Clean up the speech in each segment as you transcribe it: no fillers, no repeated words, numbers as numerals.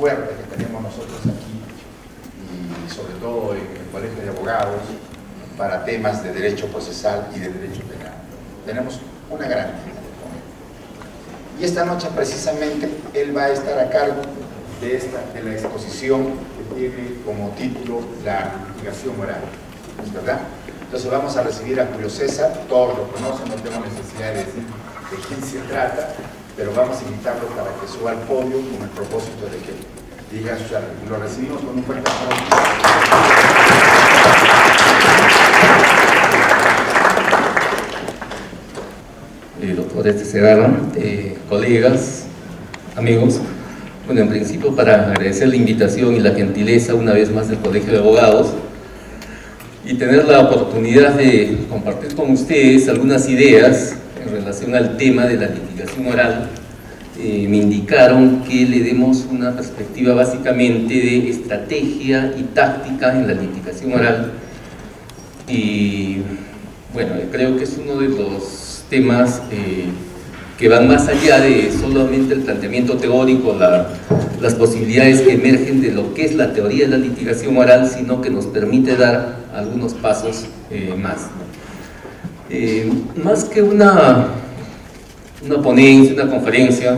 fuerte que tenemos nosotros aquí, y sobre todo en el Colegio de Abogados, para temas de derecho procesal y de derecho penal. Tenemos una garantía. Y esta noche precisamente él va a estar a cargo de la exposición que tiene como título La litigación oral, ¿es verdad? Entonces vamos a recibir a Julio César, todos lo conocen, no tengo necesidad de decir de quién se trata, pero vamos a invitarlo para que suba al podio con el propósito de que diga su charla. Lo recibimos con un fuerte aplauso. Doctor Segarra, colegas, amigos, bueno, en principio para agradecer la invitación y la gentileza una vez más del Colegio de Abogados y tener la oportunidad de compartir con ustedes algunas ideas en relación al tema de la litigación oral. Me indicaron que le demos una perspectiva básicamente de estrategia y táctica en la litigación oral, y bueno, creo que es uno de los temas que van más allá de solamente el planteamiento teórico, las posibilidades que emergen de lo que es la teoría de la litigación oral, sino que nos permite dar algunos pasos más. Más que una ponencia, una conferencia,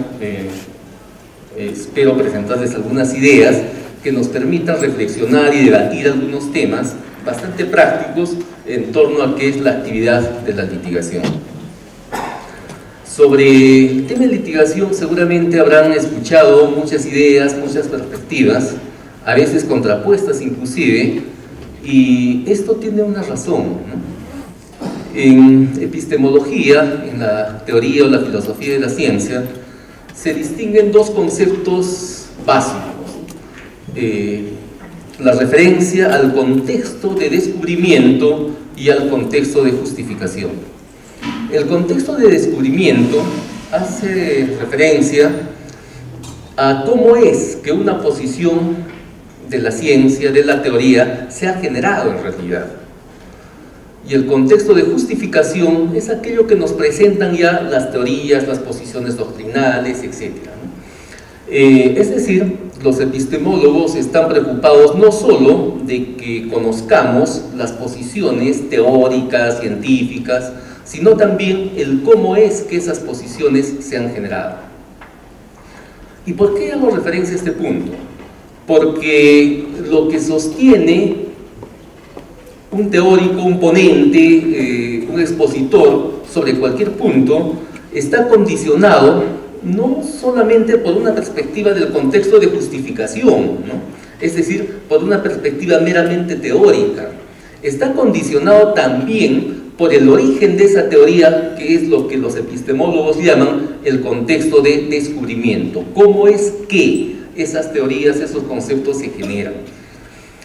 espero presentarles algunas ideas que nos permitan reflexionar y debatir algunos temas bastante prácticos en torno a qué es la actividad de la litigación. Sobre el tema de litigación seguramente habrán escuchado muchas ideas, muchas perspectivas, a veces contrapuestas inclusive, y esto tiene una razón, ¿no? En epistemología, en la teoría o la filosofía de la ciencia, se distinguen dos conceptos básicos. La referencia al contexto de descubrimiento y al contexto de justificación. El contexto de descubrimiento hace referencia a cómo es que una posición de la ciencia, de la teoría, se ha generado en realidad. Y el contexto de justificación es aquello que nos presentan ya las teorías, las posiciones doctrinales, etc., ¿no? Es decir, los epistemólogos están preocupados no solo de que conozcamos las posiciones teóricas, científicas, sino también el cómo es que esas posiciones se han generado. ¿Y por qué hago referencia a este punto? Porque lo que sostiene un teórico, un ponente, un expositor sobre cualquier punto está condicionado no solamente por una perspectiva del contexto de justificación, ¿no? Es decir, por una perspectiva meramente teórica. Está condicionado también por el origen de esa teoría, que es lo que los epistemólogos llaman el contexto de descubrimiento. ¿Cómo es que esas teorías, esos conceptos se generan?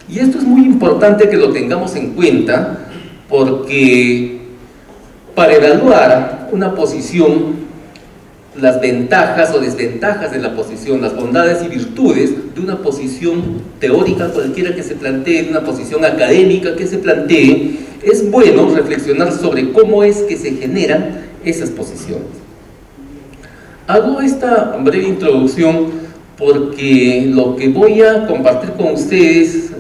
Y esto es muy importante que lo tengamos en cuenta, porque para evaluar una posición, las ventajas o desventajas de la posición, las bondades y virtudes de una posición teórica cualquiera que se plantee, de una posición académica que se plantee, es bueno reflexionar sobre cómo es que se generan esas posiciones. Hago esta breve introducción porque lo que voy a compartir con ustedes,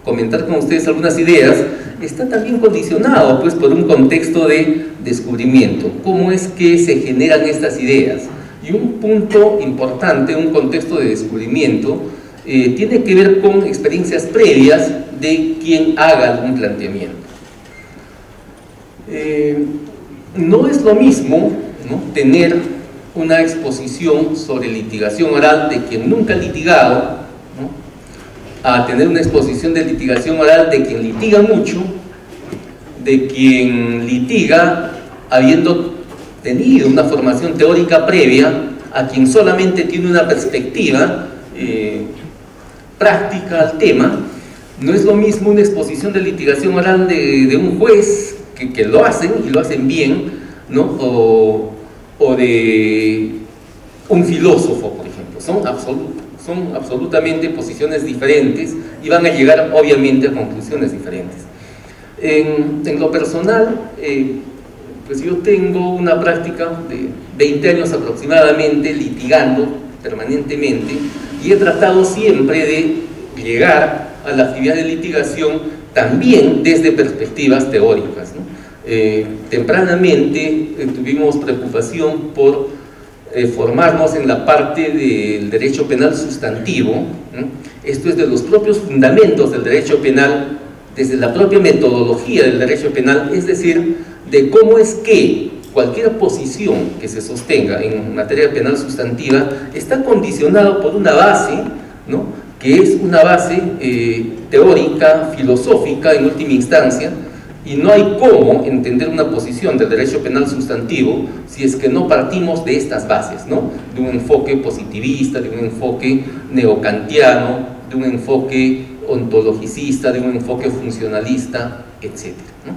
comentar con ustedes algunas ideas, está también condicionado pues por un contexto de descubrimiento. ¿Cómo es que se generan estas ideas? Y un punto importante, un contexto de descubrimiento, tiene que ver con experiencias previas de quien haga algún planteamiento. No es lo mismo, ¿no?, tener una exposición sobre litigación oral de quien nunca ha litigado, ¿no?, a tener una exposición de litigación oral de quien litiga mucho, de quien litiga habiendo tenido una formación teórica previa, a quien solamente tiene una perspectiva práctica al tema. No es lo mismo una exposición de litigación oral de un juez que lo hacen y lo hacen bien, ¿no?, o de un filósofo, por ejemplo. Son absolutamente posiciones diferentes y van a llegar obviamente a conclusiones diferentes. En lo personal, pues yo tengo una práctica de 20 años aproximadamente litigando permanentemente, y he tratado siempre de llegar a la actividad de litigación también desde perspectivas teóricas, ¿no? Tempranamente tuvimos preocupación por formarnos en la parte del derecho penal sustantivo, ¿no? Esto es de los propios fundamentos del derecho penal, desde la propia metodología del derecho penal, es decir, de cómo es que cualquier posición que se sostenga en materia penal sustantiva está condicionado por una base, ¿no?, que es una base teórica, filosófica en última instancia, y no hay cómo entender una posición del derecho penal sustantivo si es que no partimos de estas bases, ¿no?, de un enfoque positivista, de un enfoque neocantiano, de un enfoque ontologicista, de un enfoque funcionalista, etc., ¿no?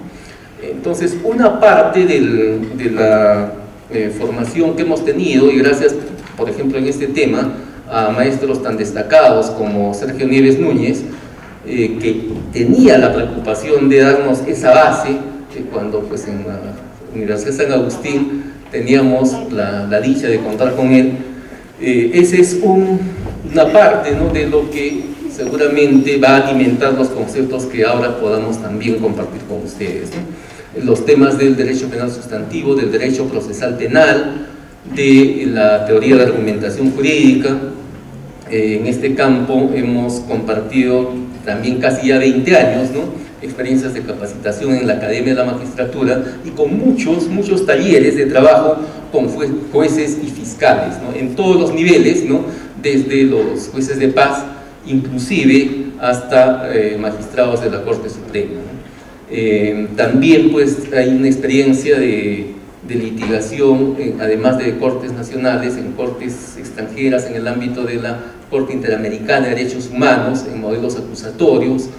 Entonces, una parte de la formación que hemos tenido, y gracias, por ejemplo, en este tema, a maestros tan destacados como Sergio Nieves Núñez, que tenía la preocupación de darnos esa base, cuando pues en la Universidad de San Agustín teníamos la dicha de contar con él. Esa es una parte, ¿no?, de lo que seguramente va a alimentar los conceptos que ahora podamos también compartir con ustedes, ¿no? Los temas del derecho penal sustantivo, del derecho procesal penal, de la teoría de argumentación jurídica. En este campo hemos compartido también casi ya 20 años, ¿no?, experiencias de capacitación en la Academia de la Magistratura y con muchos talleres de trabajo con jueces y fiscales, ¿no?, en todos los niveles, ¿no?, desde los jueces de paz, inclusive hasta magistrados de la Corte Suprema, ¿no? También pues hay una experiencia de litigación, además de cortes nacionales, en cortes extranjeras, en el ámbito de la Corte Interamericana de Derechos Humanos, en modelos acusatorios,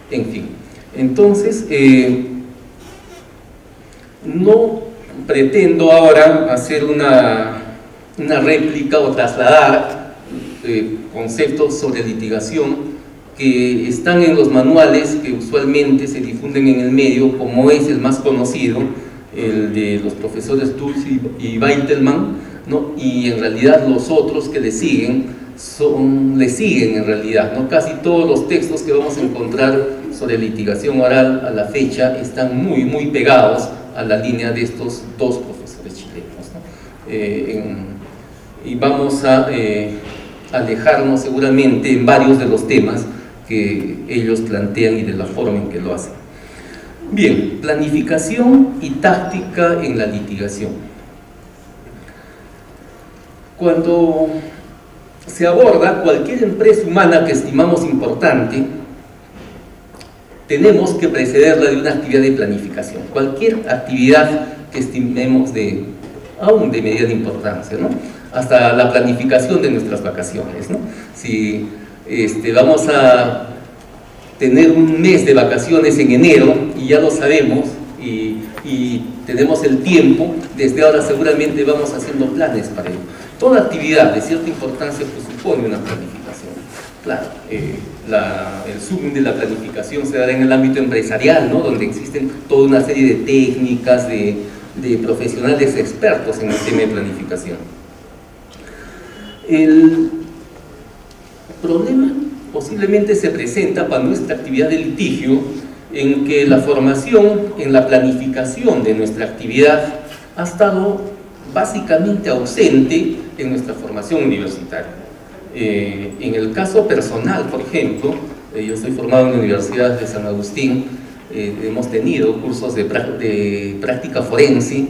en fin. Entonces, no pretendo ahora hacer una réplica o trasladar conceptos sobre litigación que están en los manuales que usualmente se difunden en el medio, como es el más conocido, el de los profesores Tools y Weitelman, ¿no?, y en realidad los otros que le siguen en realidad, ¿no? Casi todos los textos que vamos a encontrar sobre litigación oral a la fecha están muy pegados a la línea de estos dos profesores chilenos, ¿no? Y vamos a alejarnos seguramente en varios de los temas que ellos plantean y de la forma en que lo hacen. Bien, planificación y táctica en la litigación. Cuando se aborda cualquier empresa humana que estimamos importante, tenemos que precederla de una actividad de planificación. Cualquier actividad que estimemos aún de mediana importancia, ¿no?, hasta la planificación de nuestras vacaciones, ¿no? Si vamos a tener un mes de vacaciones en enero y ya lo sabemos y tenemos el tiempo, desde ahora seguramente vamos haciendo planes para ello. Toda actividad de cierta importancia pues supone una planificación. Claro, el zoom de la planificación se dará en el ámbito empresarial, ¿no?, donde existen toda una serie de técnicas, de profesionales expertos en el tema de planificación. El problema posiblemente se presenta para nuestra actividad de litigio en que la formación en la planificación de nuestra actividad ha estado básicamente ausente en nuestra formación universitaria. En el caso personal, por ejemplo, yo estoy formado en la Universidad de San Agustín, hemos tenido cursos de práctica forense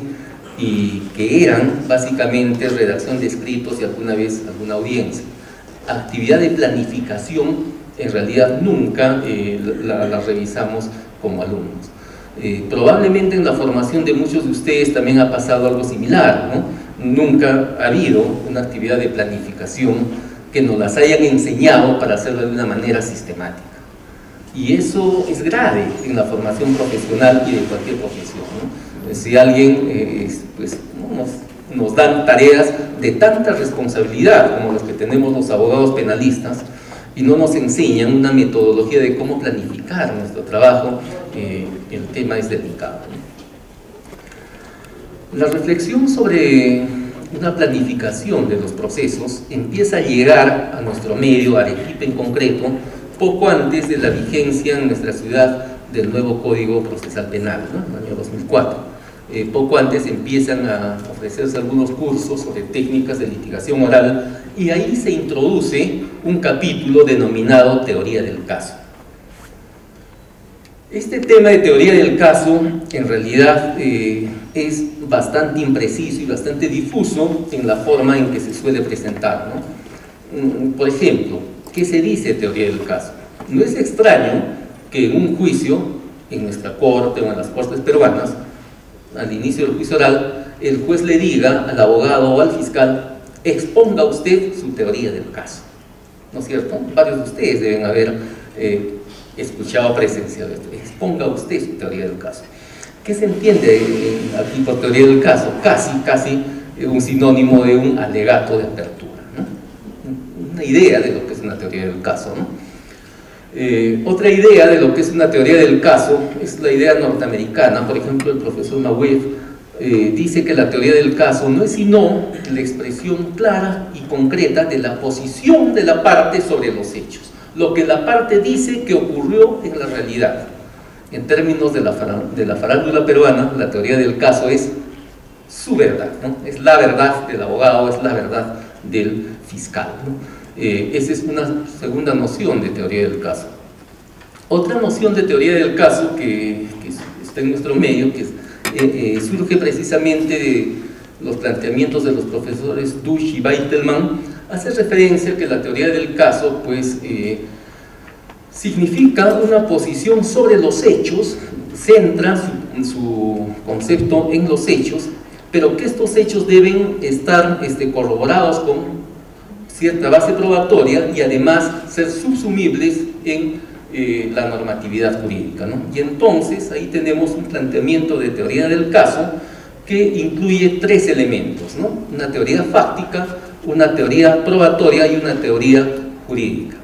y que eran básicamente redacción de escritos y alguna vez alguna audiencia. Actividad de planificación en realidad nunca la revisamos como alumnos. Probablemente en la formación de muchos de ustedes también ha pasado algo similar, ¿no? Nunca ha habido una actividad de planificación que nos las hayan enseñado para hacerla de una manera sistemática. Y eso es grave en la formación profesional y de cualquier profesión, ¿no? Si alguien pues, nos dan tareas de tanta responsabilidad como las que tenemos los abogados penalistas y no nos enseñan una metodología de cómo planificar nuestro trabajo, el tema es delicado, ¿no? La reflexión sobre una planificación de los procesos empieza a llegar a nuestro medio, a Arequipa en concreto, poco antes de la vigencia en nuestra ciudad del nuevo Código Procesal Penal, ¿no? En el año 2004. Poco antes empiezan a ofrecerse algunos cursos sobre técnicas de litigación oral y ahí se introduce un capítulo denominado Teoría del Caso. Este tema de teoría del caso en realidad es bastante impreciso y bastante difuso en la forma en que se suele presentar, ¿no? Por ejemplo, ¿qué se dice teoría del caso? No es extraño que en un juicio, en nuestra corte o en las cortes peruanas, al inicio del juicio oral, el juez le diga al abogado o al fiscal: exponga usted su teoría del caso, ¿no es cierto? Varios de ustedes deben haber escuchado presenciado esto. Exponga usted su teoría del caso. ¿Qué se entiende aquí por teoría del caso? Casi un sinónimo de un alegato de apertura, ¿no? Una idea de lo que es una teoría del caso, ¿no? Otra idea de lo que es una teoría del caso es la idea norteamericana. Por ejemplo, el profesor Mawef dice que la teoría del caso no es sino la expresión clara y concreta de la posición de la parte sobre los hechos, lo que la parte dice que ocurrió en la realidad. En términos de la farándula peruana, la teoría del caso es su verdad, ¿no? Es la verdad del abogado, es la verdad del fiscal, ¿no? Esa es una segunda noción de teoría del caso. Otra noción de teoría del caso que está en nuestro medio, que surge precisamente de los planteamientos de los profesores Dusch y Weitelmann, hace referencia a que la teoría del caso pues, significa una posición sobre los hechos, centra su concepto en los hechos, pero que estos hechos deben estar corroborados con cierta base probatoria y además ser subsumibles en la normatividad jurídica, ¿no? Y entonces ahí tenemos un planteamiento de teoría del caso que incluye tres elementos, ¿no? Una teoría fáctica, una teoría probatoria y una teoría jurídica.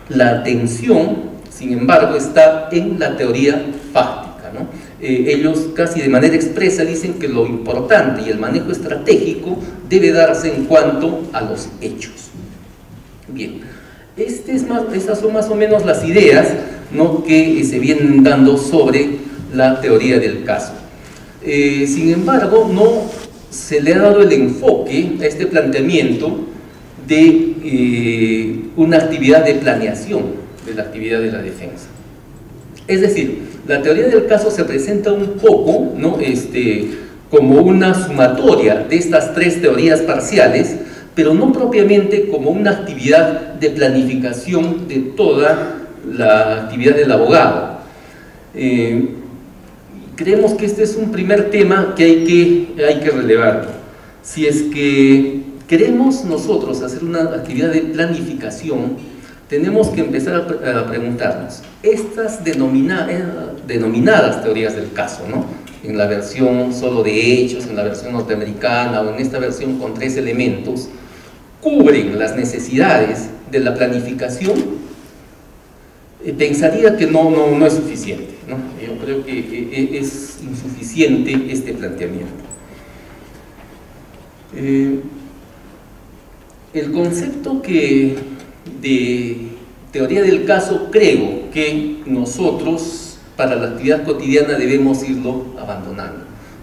La atención, sin embargo, está en la teoría fáctica, ¿no? Ellos casi de manera expresa dicen que lo importante y el manejo estratégico debe darse en cuanto a los hechos. Bien, estas son más o menos las ideas, ¿no?, que se vienen dando sobre la teoría del caso. Sin embargo, no se le ha dado el enfoque a este planteamiento de una actividad de planeación de la actividad de la defensa. Es decir, la teoría del caso se presenta un poco, ¿no?, como una sumatoria de estas tres teorías parciales, pero no propiamente como una actividad de planificación de toda la actividad del abogado. Creemos que este es un primer tema que hay que relevar. Si es que queremos nosotros hacer una actividad de planificación, tenemos que empezar a preguntarnos, estas denominadas teorías del caso, ¿no?, en la versión solo de hechos, en la versión norteamericana o en esta versión con tres elementos, ¿cubren las necesidades de la planificación? Pensaría que no es suficiente, ¿no? Yo creo que es insuficiente este planteamiento. El concepto de teoría del caso creo que nosotros para la actividad cotidiana debemos irlo abandonando,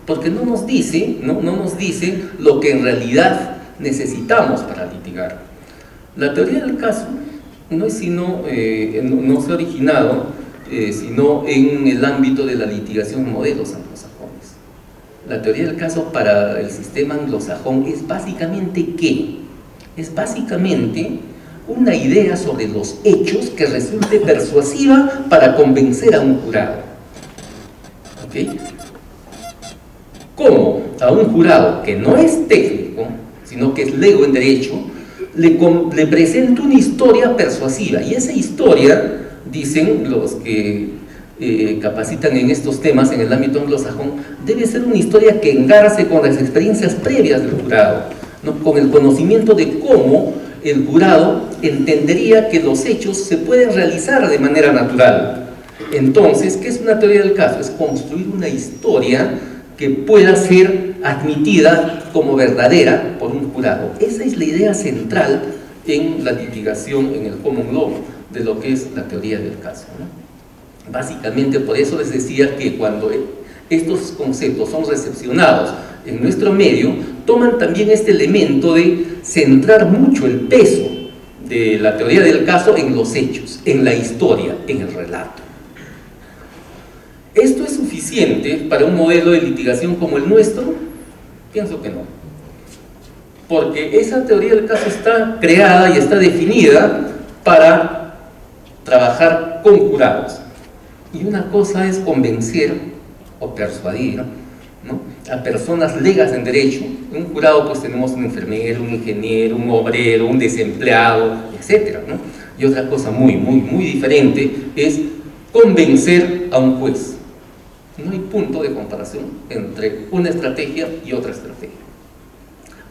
porque no nos dice lo que en realidad necesitamos para litigar. La teoría del caso no es sino, no se ha originado sino en el ámbito de la litigación modelos anglosajones. La teoría del caso para el sistema anglosajón es básicamente ¿qué? Es básicamente una idea sobre los hechos que resulte persuasiva para convencer a un jurado. ¿Okay? ¿Cómo a un jurado que no es técnico, sino que es lego en derecho, le presenta una historia persuasiva? Y esa historia, dicen los que capacitan en estos temas en el ámbito anglosajón, debe ser una historia que engarce con las experiencias previas del jurado, ¿no?, con el conocimiento de cómo el jurado entendería que los hechos se pueden realizar de manera natural. Entonces, ¿qué es una teoría del caso? Es construir una historia que pueda ser admitida como verdadera por un jurado. Esa es la idea central en la litigación, en el common law, de lo que es la teoría del caso, ¿no? Básicamente por eso les decía que cuando estos conceptos son recepcionados en nuestro medio, toman también este elemento de centrar mucho el peso de la teoría del caso en los hechos, en la historia, en el relato. ¿Esto es suficiente para un modelo de litigación como el nuestro? Pienso que no. Porque esa teoría del caso está creada y está definida para trabajar con jurados. Y una cosa es convencer o persuadir, ¿no?, a personas legas en derecho. En un jurado pues tenemos un enfermero, un ingeniero, un obrero, un desempleado, etcétera, ¿no? Y otra cosa muy diferente es convencer a un juez. No hay punto de comparación entre una estrategia y otra estrategia.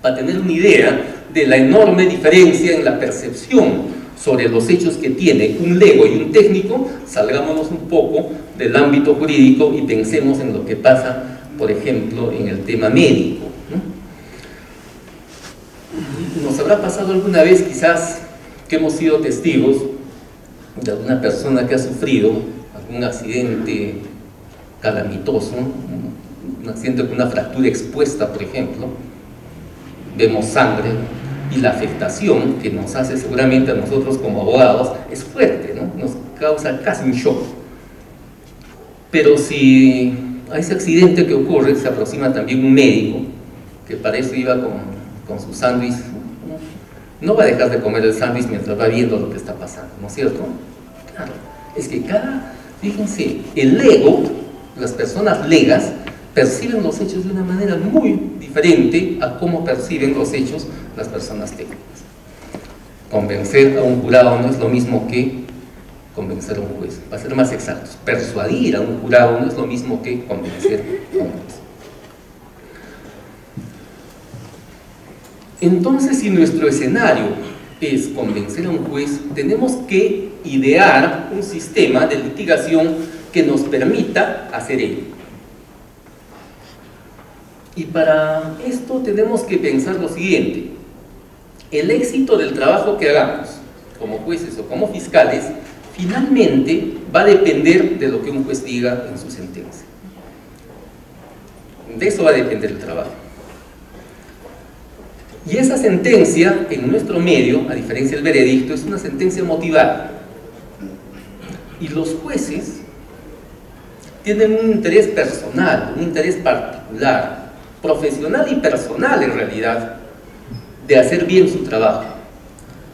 Para tener una idea de la enorme diferencia en la percepción sobre los hechos que tiene un lego y un técnico, salgámonos un poco del ámbito jurídico y pensemos en lo que pasa, por ejemplo, en el tema médico, ¿no? Nos habrá pasado alguna vez, quizás, que hemos sido testigos de alguna persona que ha sufrido algún accidente calamitoso, un accidente con una fractura expuesta, por ejemplo. Vemos sangre y la afectación que nos hace seguramente a nosotros como abogados es fuerte, ¿no? Nos causa casi un shock. Pero si a ese accidente que ocurre se aproxima también un médico que para eso iba con su sándwich, no va a dejar de comer el sándwich mientras va viendo lo que está pasando, ¿no es cierto? Claro, es que fíjense, el ego, las personas legas perciben los hechos de una manera muy diferente a cómo perciben los hechos las personas técnicas. Convencer a un jurado no es lo mismo que convencer a un juez. Para ser más exactos, persuadir a un jurado no es lo mismo que convencer a un juez. Entonces, si nuestro escenario es convencer a un juez, tenemos que idear un sistema de litigación que nos permita hacer ello. Y para esto tenemos que pensar lo siguiente: el éxito del trabajo que hagamos como jueces o como fiscales finalmente va a depender de lo que un juez diga en su sentencia. De eso va a depender el trabajo. Y esa sentencia, en nuestro medio, a diferencia del veredicto, es una sentencia motivada. Y los jueces tienen un interés personal, un interés particular, profesional y personal en realidad, de hacer bien su trabajo.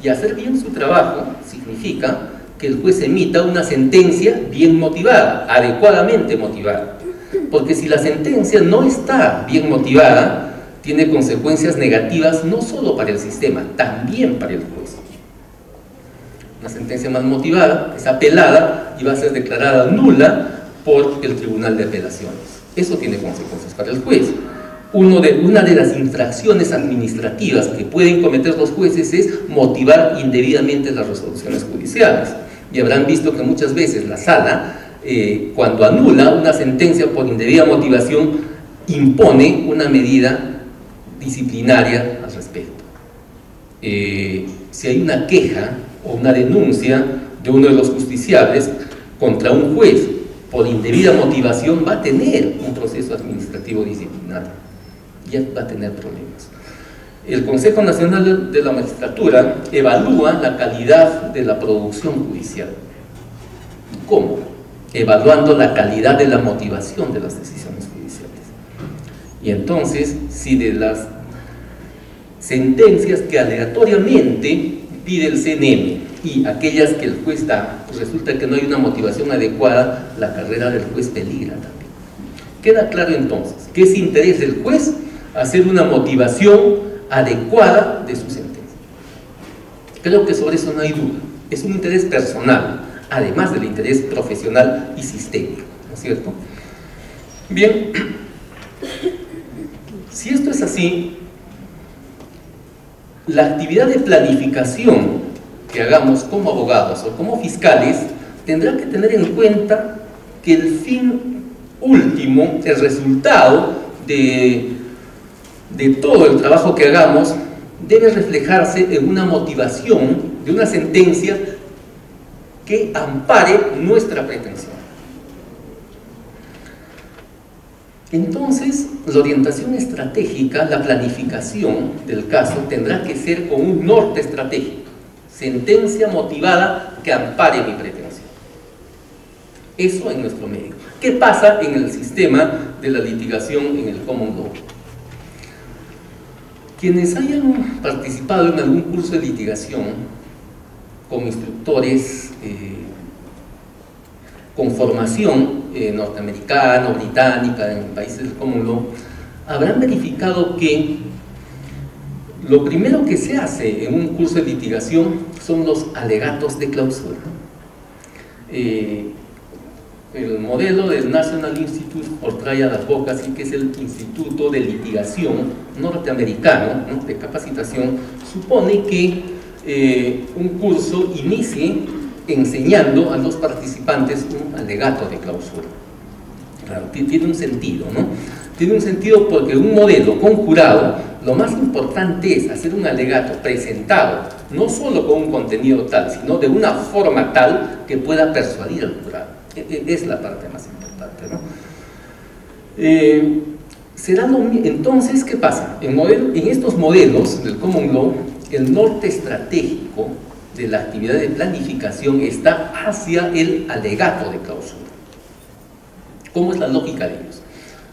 Y hacer bien su trabajo significa que el juez emita una sentencia bien motivada, adecuadamente motivada. Porque si la sentencia no está bien motivada, tiene consecuencias negativas no solo para el sistema, también para el juez. Una sentencia mal motivada es apelada y va a ser declarada nula por el Tribunal de Apelaciones. Eso tiene consecuencias para el juez. Una de las infracciones administrativas que pueden cometer los jueces es motivar indebidamente las resoluciones judiciales. Y habrán visto que muchas veces la sala, cuando anula una sentencia por indebida motivación, impone una medida disciplinaria al respecto. Si hay una queja o una denuncia de uno de los justiciables contra un juez por indebida motivación, va a tener un proceso administrativo disciplinario, ya va a tener problemas. El Consejo Nacional de la Magistratura evalúa la calidad de la producción judicial. ¿Cómo? Evaluando la calidad de la motivación de las decisiones judiciales. Y entonces, si de las sentencias que aleatoriamente pide el CNM y aquellas que el juez da, pues resulta que no hay una motivación adecuada, la carrera del juez peligra también. Queda claro entonces que es interés del juez hacer una motivación adecuada de su sentencia. Creo que sobre eso no hay duda. Es un interés personal, además del interés profesional y sistémico, ¿no es cierto? Bien, si esto es así, la actividad de planificación que hagamos como abogados o como fiscales tendrá que tener en cuenta que el fin último, el resultado de de todo el trabajo que hagamos debe reflejarse en una motivación de una sentencia que ampare nuestra pretensión. Entonces, la orientación estratégica, la planificación del caso tendrá que ser con un norte estratégico, sentencia motivada que ampare mi pretensión. Eso en nuestro medio. ¿Qué pasa en el sistema de la litigación en el common law? Quienes hayan participado en algún curso de litigación con instructores con formación norteamericana o británica en países del common law, habrán verificado que lo primero que se hace en un curso de litigación son los alegatos de clausura. El modelo del National Institute for Trial Advocacy, que es el instituto de litigación norteamericano, ¿no?, de capacitación, supone que un curso inicie enseñando a los participantes un alegato de clausura. Claro, tiene un sentido, ¿no? Tiene un sentido porque un modelo con jurado, lo más importante es hacer un alegato presentado, no solo con un contenido tal, sino de una forma tal que pueda persuadir al jurado. Es la parte más importante, ¿no? Entonces, ¿qué pasa? En estos modelos del common law, el norte estratégico de la actividad de planificación está hacia el alegato de clausura. ¿Cómo es la lógica de ellos?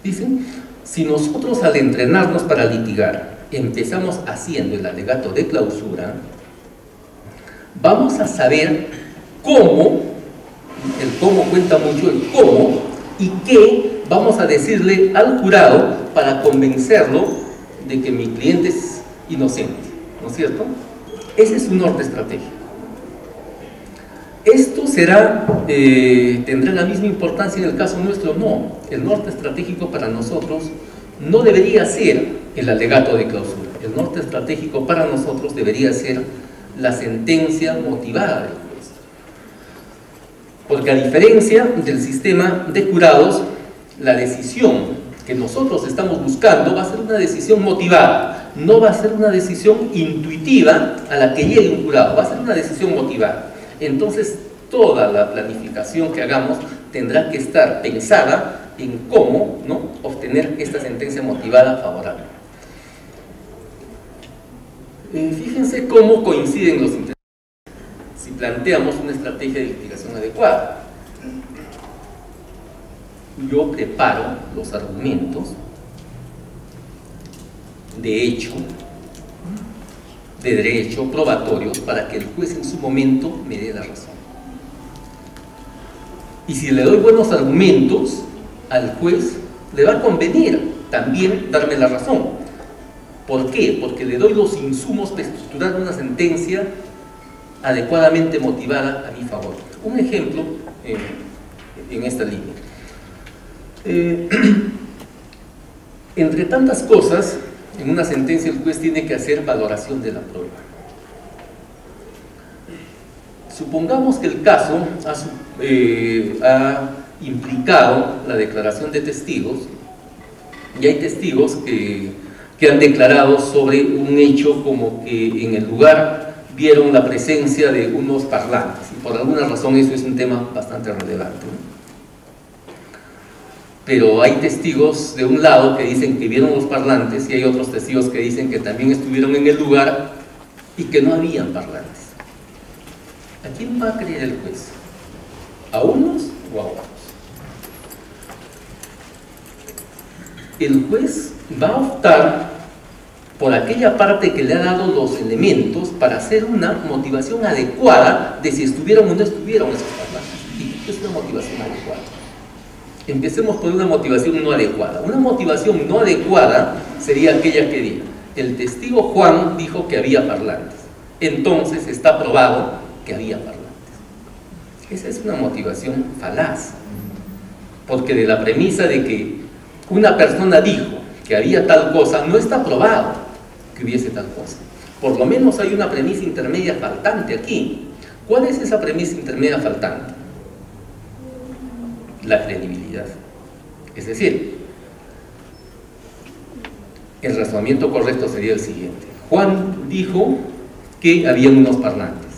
Dicen, si nosotros al entrenarnos para litigar empezamos haciendo el alegato de clausura, vamos a saber cómo, el cómo cuenta mucho, el cómo y qué vamos a decirle al jurado para convencerlo de que mi cliente es inocente, ¿no es cierto? Ese es un norte estratégico. ¿Esto tendrá la misma importancia en el caso nuestro? No. El norte estratégico para nosotros no debería ser el alegato de clausura. El norte estratégico para nosotros debería ser la sentencia motivada del juez. Porque a diferencia del sistema de jurados, la decisión que nosotros estamos buscando va a ser una decisión motivada, no va a ser una decisión intuitiva a la que llegue un jurado, va a ser una decisión motivada. Entonces, toda la planificación que hagamos tendrá que estar pensada en cómo, ¿no?, obtener esta sentencia motivada favorable. Fíjense cómo coinciden los intereses si planteamos una estrategia de litigación adecuada. Yo preparo los argumentos de hecho, de derecho, probatorios, para que el juez en su momento me dé la razón. Y si le doy buenos argumentos, al juez le va a convenir también darme la razón. ¿Por qué? Porque le doy los insumos para estructurar una sentencia adecuadamente motivada a mi favor. Un ejemplo en esta línea. Entre tantas cosas, en una sentencia el juez tiene que hacer valoración de la prueba. Supongamos que el caso ha implicado la declaración de testigos, y hay testigos que han declarado sobre un hecho como que en el lugar vieron la presencia de unos parlantes, y por alguna razón eso es un tema bastante relevante, ¿no? Pero hay testigos de un lado que dicen que vieron los parlantes y hay otros testigos que dicen que también estuvieron en el lugar y que no habían parlantes. ¿A quién va a creer el juez? ¿A unos o a otros? El juez va a optar por aquella parte que le ha dado los elementos para hacer una motivación adecuada de si estuvieron o no estuvieron esos parlantes. Y es una motivación adecuada. Empecemos por una motivación no adecuada. Una motivación no adecuada sería aquella que diga: el testigo Juan dijo que había parlantes, entonces está probado que había parlantes. Esa es una motivación falaz, porque de la premisa de que una persona dijo que había tal cosa, no está probado que hubiese tal cosa. Por lo menos hay una premisa intermedia faltante aquí. ¿Cuál es esa premisa intermedia faltante? La credibilidad. Es decir, el razonamiento correcto sería el siguiente. Juan dijo que habían unos parlantes.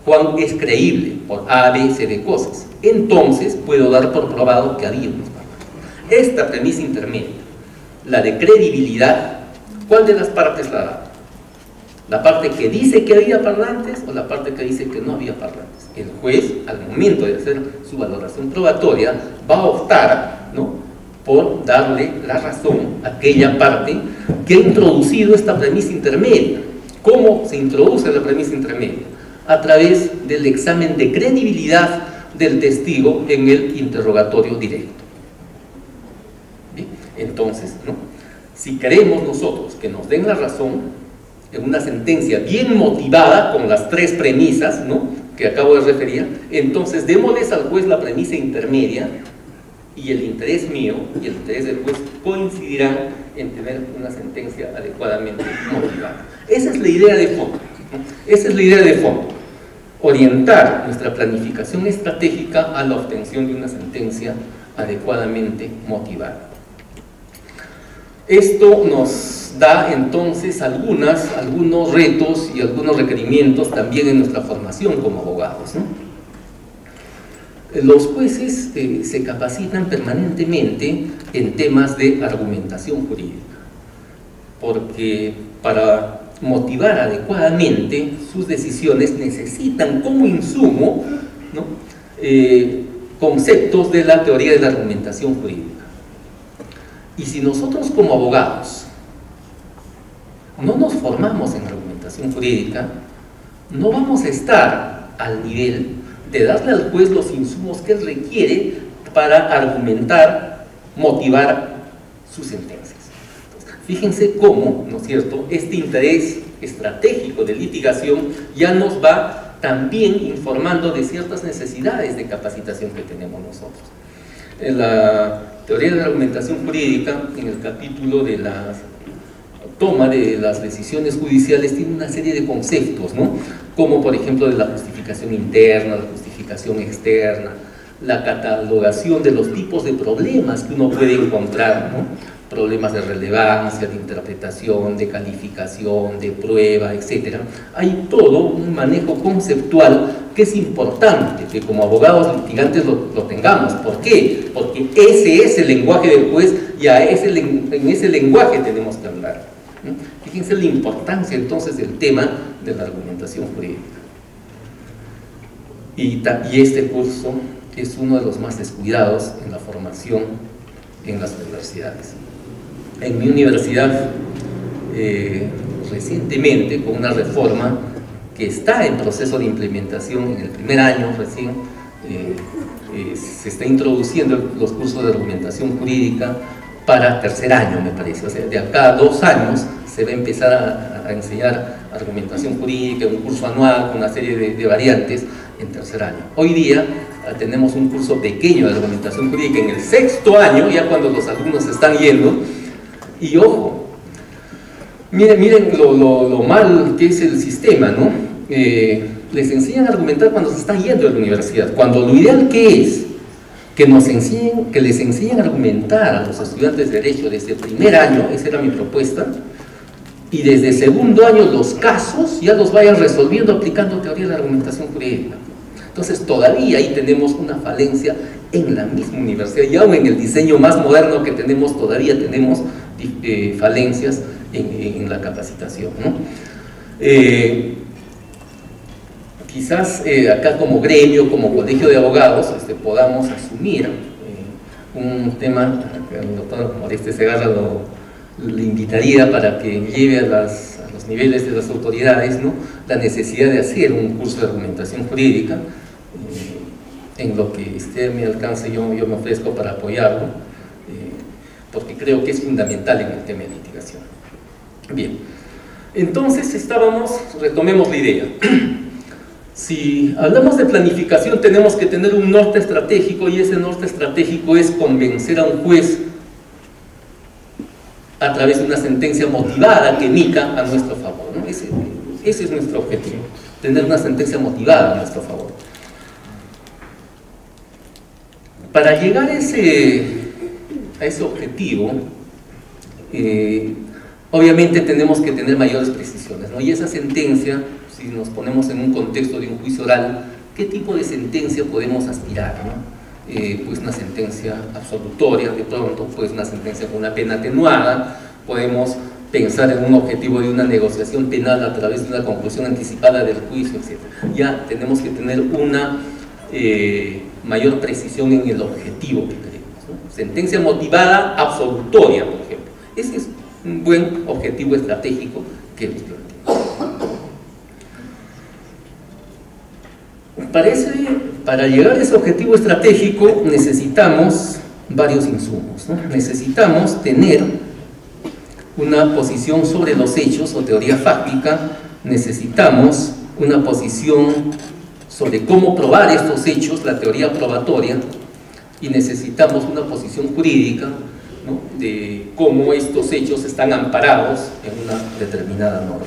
Juan es creíble por A, B, C de cosas. Entonces puedo dar por probado que había unos parlantes. Esta premisa intermedia, la de credibilidad, ¿cuál de las partes la da? ¿La parte que dice que había parlantes o la parte que dice que no había parlantes? El juez, al momento de hacer su valoración probatoria, va a optar, ¿no?, por darle la razón a aquella parte que ha introducido esta premisa intermedia. ¿Cómo se introduce la premisa intermedia? A través del examen de credibilidad del testigo en el interrogatorio directo. ¿Bien? Entonces, ¿no?, si queremos nosotros que nos den la razón en una sentencia bien motivada con las tres premisas, ¿no?, que acabo de referir, entonces démosles al juez la premisa intermedia y el interés mío y el interés del juez coincidirán en tener una sentencia adecuadamente motivada. Esa es la idea de fondo, ¿no? Esa es la idea de fondo. Orientar nuestra planificación estratégica a la obtención de una sentencia adecuadamente motivada. Esto nos da entonces algunos retos y algunos requerimientos también en nuestra formación como abogados, ¿no? Los jueces se capacitan permanentemente en temas de argumentación jurídica, porque para motivar adecuadamente sus decisiones necesitan como insumo, ¿no?, conceptos de la teoría de la argumentación jurídica. Y si nosotros como abogados no nos formamos en argumentación jurídica, no vamos a estar al nivel de darle al juez los insumos que él requiere para argumentar, motivar sus sentencias. Entonces, fíjense cómo, ¿no es cierto?, este interés estratégico de litigación ya nos va también informando de ciertas necesidades de capacitación que tenemos nosotros. En la teoría de la argumentación jurídica, en el capítulo de la toma de las decisiones judiciales, tiene una serie de conceptos, ¿no?, como por ejemplo de la justificación interna, la justificación externa, la catalogación de los tipos de problemas que uno puede encontrar, ¿no?, problemas de relevancia, de interpretación, de calificación, de prueba, etc. Hay todo un manejo conceptual que es importante que como abogados litigantes lo tengamos. ¿Por qué? Porque ese es el lenguaje del juez y en ese lenguaje tenemos que hablar, ¿no? Fíjense la importancia entonces del tema de la argumentación jurídica. Y este curso es uno de los más descuidados en la formación en las universidades. En mi universidad, recientemente, con una reforma que está en proceso de implementación en el primer año recién, se está introduciendo los cursos de argumentación jurídica para tercer año, me parece. O sea, de acá a 2 años se va a empezar a enseñar argumentación jurídica, un curso anual con una serie de variantes en tercer año. Hoy día tenemos un curso pequeño de argumentación jurídica en el 6º año, ya cuando los alumnos están yendo. Y ojo, miren lo mal que es el sistema, ¿no? Les enseñan a argumentar cuando se están yendo de la universidad, cuando lo ideal que es que les enseñen a argumentar a los estudiantes de Derecho desde el primer año. Esa era mi propuesta, y desde el 2º año los casos ya los vayan resolviendo aplicando teoría de la argumentación jurídica. Entonces todavía ahí tenemos una falencia en la misma universidad, y aún en el diseño más moderno que tenemos, todavía tenemos falencias en la capacitación, ¿no? Quizás acá como gremio, como colegio de abogados, podamos asumir un tema que el doctor Oreste Segarra le invitaría para que lleve a los niveles de las autoridades, ¿no?, la necesidad de hacer un curso de argumentación jurídica. En lo que esté a mi alcance yo me ofrezco para apoyarlo, porque creo que es fundamental en el tema de litigación. Bien, entonces retomemos la idea. Si hablamos de planificación, tenemos que tener un norte estratégico, y ese norte estratégico es convencer a un juez a través de una sentencia motivada que emita a nuestro favor, ¿no? Ese es nuestro objetivo, tener una sentencia motivada a nuestro favor. Para llegar a ese objetivo, obviamente tenemos que tener mayores precisiones, ¿no? Y esa sentencia, si nos ponemos en un contexto de un juicio oral, ¿qué tipo de sentencia podemos aspirar, ¿no? Pues una sentencia absolutoria, de pronto, pues una sentencia con una pena atenuada, podemos pensar en un objetivo de una negociación penal a través de una conclusión anticipada del juicio, etc. Ya tenemos que tener una mayor precisión en el objetivo que queremos, ¿no? Sentencia motivada absolutoria, por ejemplo. Ese es un buen objetivo estratégico que nos planteamos. Para llegar a ese objetivo estratégico necesitamos varios insumos, ¿no? Necesitamos tener una posición sobre los hechos o teoría fáctica, necesitamos una posición sobre cómo probar estos hechos, la teoría probatoria, y necesitamos una posición jurídica, ¿no?, de cómo estos hechos están amparados en una determinada norma.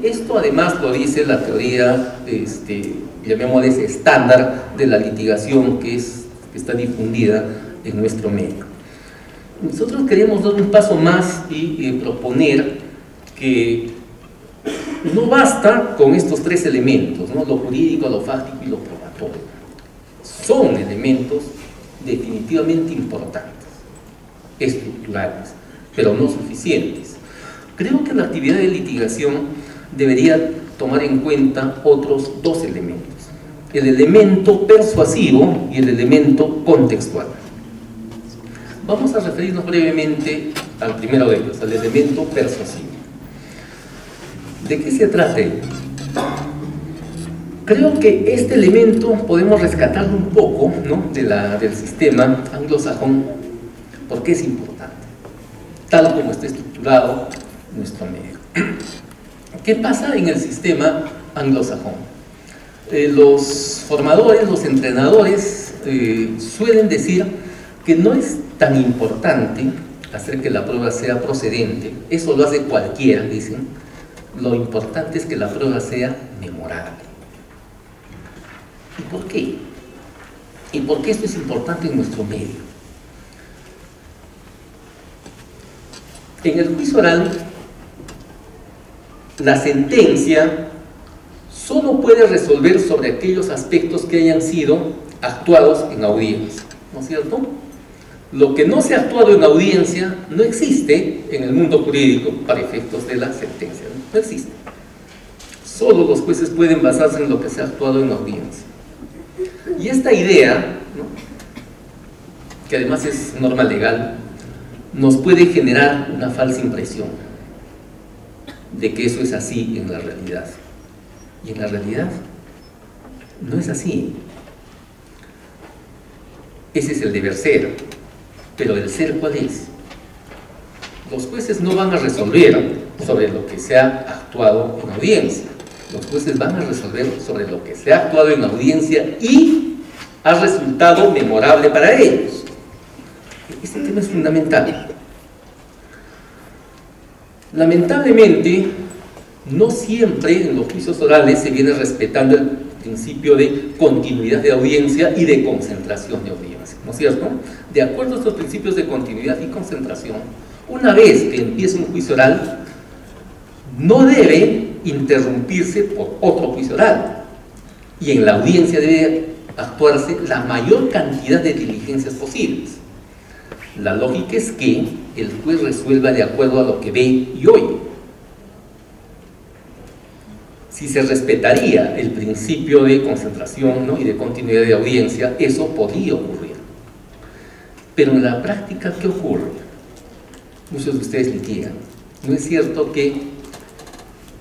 Esto además lo dice la teoría, llamémosle estándar de la litigación que está difundida en nuestro medio. Nosotros queremos dar un paso más y proponer que no basta con estos tres elementos, ¿no?, lo jurídico, lo fáctico y lo probatorio. Son elementos definitivamente importantes, estructurales, pero no suficientes. Creo que la actividad de litigación debería tomar en cuenta otros dos elementos: el elemento persuasivo y el elemento contextual. Vamos a referirnos brevemente al primero de ellos, al elemento persuasivo. ¿De qué se trata? Creo que este elemento podemos rescatarlo un poco, ¿no?, del sistema anglosajón, porque es importante, tal como está estructurado nuestro medio. ¿Qué pasa en el sistema anglosajón? Los formadores, los entrenadores suelen decir que no es tan importante hacer que la prueba sea procedente, eso lo hace cualquiera, dicen. Lo importante es que la prueba sea memorable. ¿Y por qué? ¿Y por qué esto es importante en nuestro medio? En el juicio oral, la sentencia solo puede resolver sobre aquellos aspectos que hayan sido actuados en audiencia, ¿no es cierto? Lo que no se ha actuado en audiencia no existe en el mundo jurídico para efectos de la sentencia, no existe. Solo los jueces pueden basarse en lo que se ha actuado en audiencia. Y esta idea, ¿no?, que además es norma legal, nos puede generar una falsa impresión de que eso es así en la realidad. Y en la realidad no es así. Ese es el deber ser. Pero el ser, ¿cuál es? Los jueces no van a resolver sobre lo que se ha actuado en audiencia. Los jueces van a resolver sobre lo que se ha actuado en audiencia y ha resultado memorable para ellos. Este tema es fundamental. Lamentablemente, no siempre en los juicios orales se viene respetando el principio de continuidad de audiencia y de concentración de audiencia, ¿no es cierto? De acuerdo a estos principios de continuidad y concentración, una vez que empieza un juicio oral, no debe interrumpirse por otro juicio oral, y en la audiencia debe actuarse la mayor cantidad de diligencias posibles. La lógica es que el juez resuelva de acuerdo a lo que ve y oye. Si se respetaría el principio de concentración, ¿no?, y de continuidad de audiencia, eso podría ocurrir. Pero en la práctica, ¿qué ocurre? Muchos de ustedes litigan. ¿No es cierto que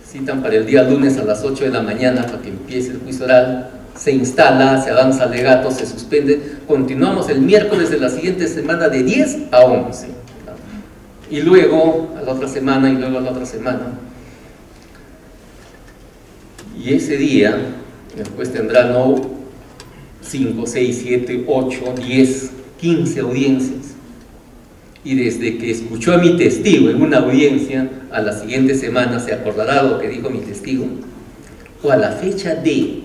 citan para el día lunes a las 8 de la mañana para que empiece el juicio oral, se instala, se avanza alegato, se suspende, continuamos el miércoles de la siguiente semana de 10 a 11, y luego a la otra semana, y luego a la otra semana? Y ese día el juez tendrá no 5, 6, 7, 8, 10, 15 audiencias, y desde que escuchó a mi testigo en una audiencia, a la siguiente semana se acordará lo que dijo mi testigo, o a la fecha de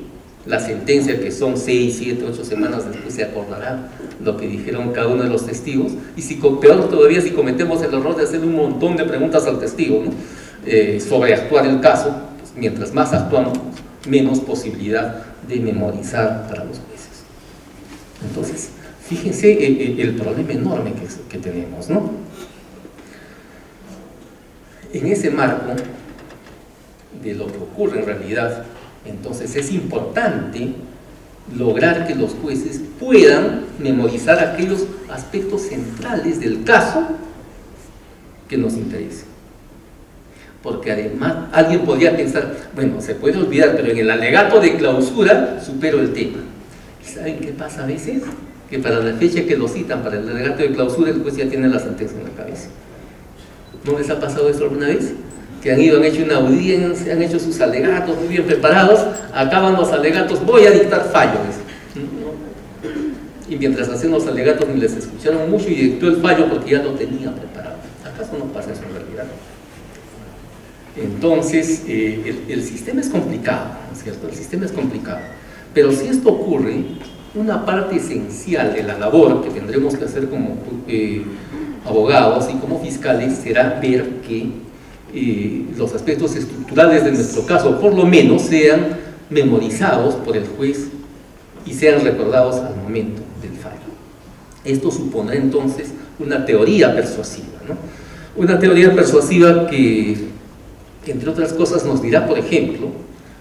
la sentencia, que son 6, 7, 8 semanas después, se acordará lo que dijeron cada uno de los testigos. Y si, peor todavía, si cometemos el error de hacer un montón de preguntas al testigo, ¿no? Sobreactuar el caso, pues, mientras más actuamos, menos posibilidad de memorizar para los jueces. Entonces, fíjense el problema enorme que tenemos, ¿no? En ese marco de lo que ocurre en realidad, entonces es importante lograr que los jueces puedan memorizar aquellos aspectos centrales del caso que nos interesen. Porque además alguien podría pensar, bueno, se puede olvidar, pero en el alegato de clausura supero el tema. ¿Y saben qué pasa a veces? Que para la fecha que lo citan para el alegato de clausura, el juez ya tiene la sentencia en la cabeza. ¿No les ha pasado eso alguna vez? Que han ido, han hecho una audiencia, han hecho sus alegatos muy bien preparados, acaban los alegatos, voy a dictar fallo. Y mientras hacen los alegatos ni les escucharon mucho y dictó el fallo porque ya lo tenía preparado. ¿Acaso no pasa eso en realidad? Entonces, el sistema es complicado, ¿no es cierto? El sistema es complicado. Pero si esto ocurre, una parte esencial de la labor que tendremos que hacer como abogados y como fiscales será ver que los aspectos estructurales de nuestro caso, por lo menos, sean memorizados por el juez y sean recordados al momento del fallo. Esto supondrá entonces una teoría persuasiva, ¿no? Una teoría persuasiva que, entre otras cosas, nos dirá, por ejemplo,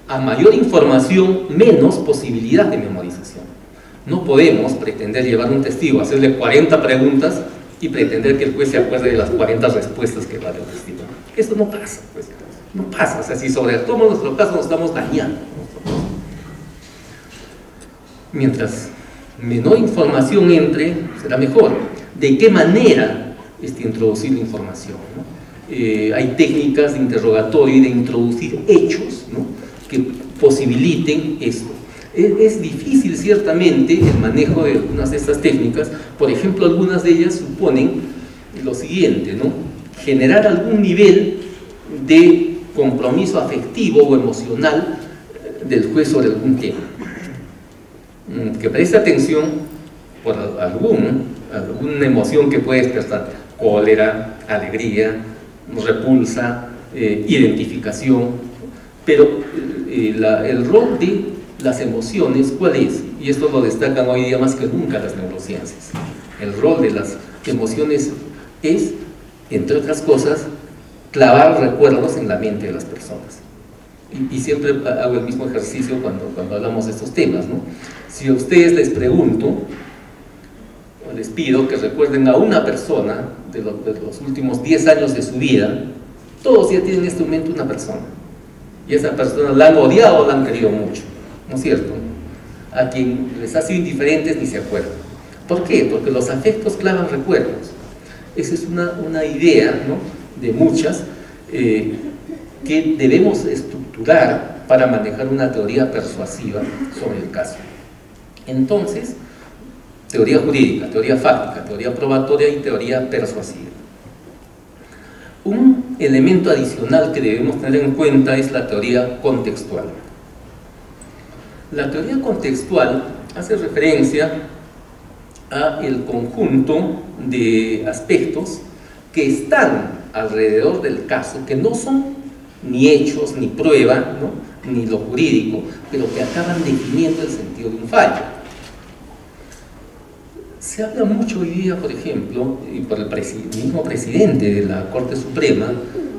a mayor información, menos posibilidad de memorización. No podemos pretender llevar a un testigo, hacerle 40 preguntas y pretender que el juez se acuerde de las 40 respuestas que va a dar el testigo. Esto no pasa, pues, no pasa. O sea, si sobreactuamos nuestro caso, nos estamos dañando. Mientras menor información entre, será mejor. ¿De qué manera introducir la información, ¿no? Hay técnicas de interrogatorio y de introducir hechos, ¿no?, que posibiliten esto. Es difícil ciertamente el manejo de algunas de estas técnicas. Por ejemplo, algunas de ellas suponen lo siguiente, ¿no?, generar algún nivel de compromiso afectivo o emocional del juez sobre algún tema, que preste atención por alguna emoción que puede despertar: cólera, alegría, repulsa, identificación. Pero el rol de las emociones, ¿cuál es? Y esto lo destacan hoy día más que nunca las neurociencias. El rol de las emociones es, entre otras cosas, clavar recuerdos en la mente de las personas. Y siempre hago el mismo ejercicio cuando hablamos de estos temas, ¿no? Si a ustedes les pregunto, o les pido que recuerden a una persona de los últimos 10 años de su vida, todos ya tienen en este momento una persona. Y esa persona la han odiado o la han querido mucho, ¿no es cierto? A quien les ha sido indiferentes ni se acuerdan. ¿Por qué? Porque los afectos clavan recuerdos. Esa es una idea, ¿no?, de muchas que debemos estructurar para manejar una teoría persuasiva sobre el caso. Entonces, teoría jurídica, teoría fáctica, teoría probatoria y teoría persuasiva. Un elemento adicional que debemos tener en cuenta es la teoría contextual. La teoría contextual hace referencia a el conjunto de aspectos que están alrededor del caso, que no son ni hechos, ni prueba, ¿no?, ni lo jurídico, pero que acaban definiendo el sentido de un fallo. Se habla mucho hoy día, por ejemplo, y por el mismo presidente de la Corte Suprema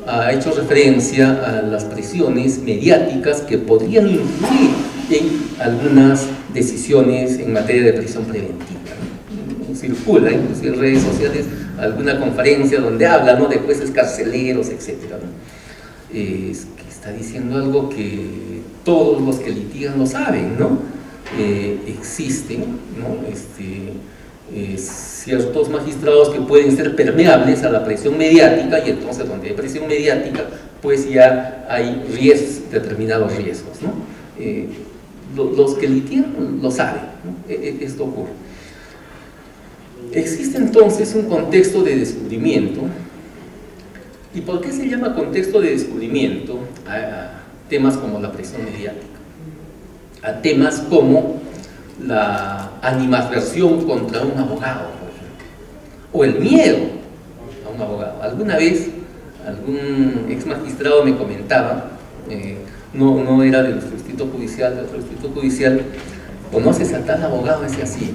ha hecho referencia a las presiones mediáticas que podrían influir en algunas decisiones en materia de prisión preventiva. Circula, inclusive en redes sociales, alguna conferencia donde habla, ¿no?, de jueces carceleros, etc., ¿no? Es que está diciendo algo que todos los que litigan lo saben, ¿no? Existen, ¿no?, ciertos magistrados que pueden ser permeables a la presión mediática, y entonces donde hay presión mediática, pues ya hay determinados riesgos, ¿no? Los que litigan lo saben, ¿no? Esto ocurre. Existe entonces un contexto de descubrimiento. ¿Y por qué se llama contexto de descubrimiento a temas como la presión mediática? a temas como la animadversión contra un abogado, por ejemplo, o el miedo a un abogado. Alguna vez algún ex magistrado me comentaba, no era de nuestro distrito judicial, de otro distrito judicial: ¿conoces a tal abogado? Ese así,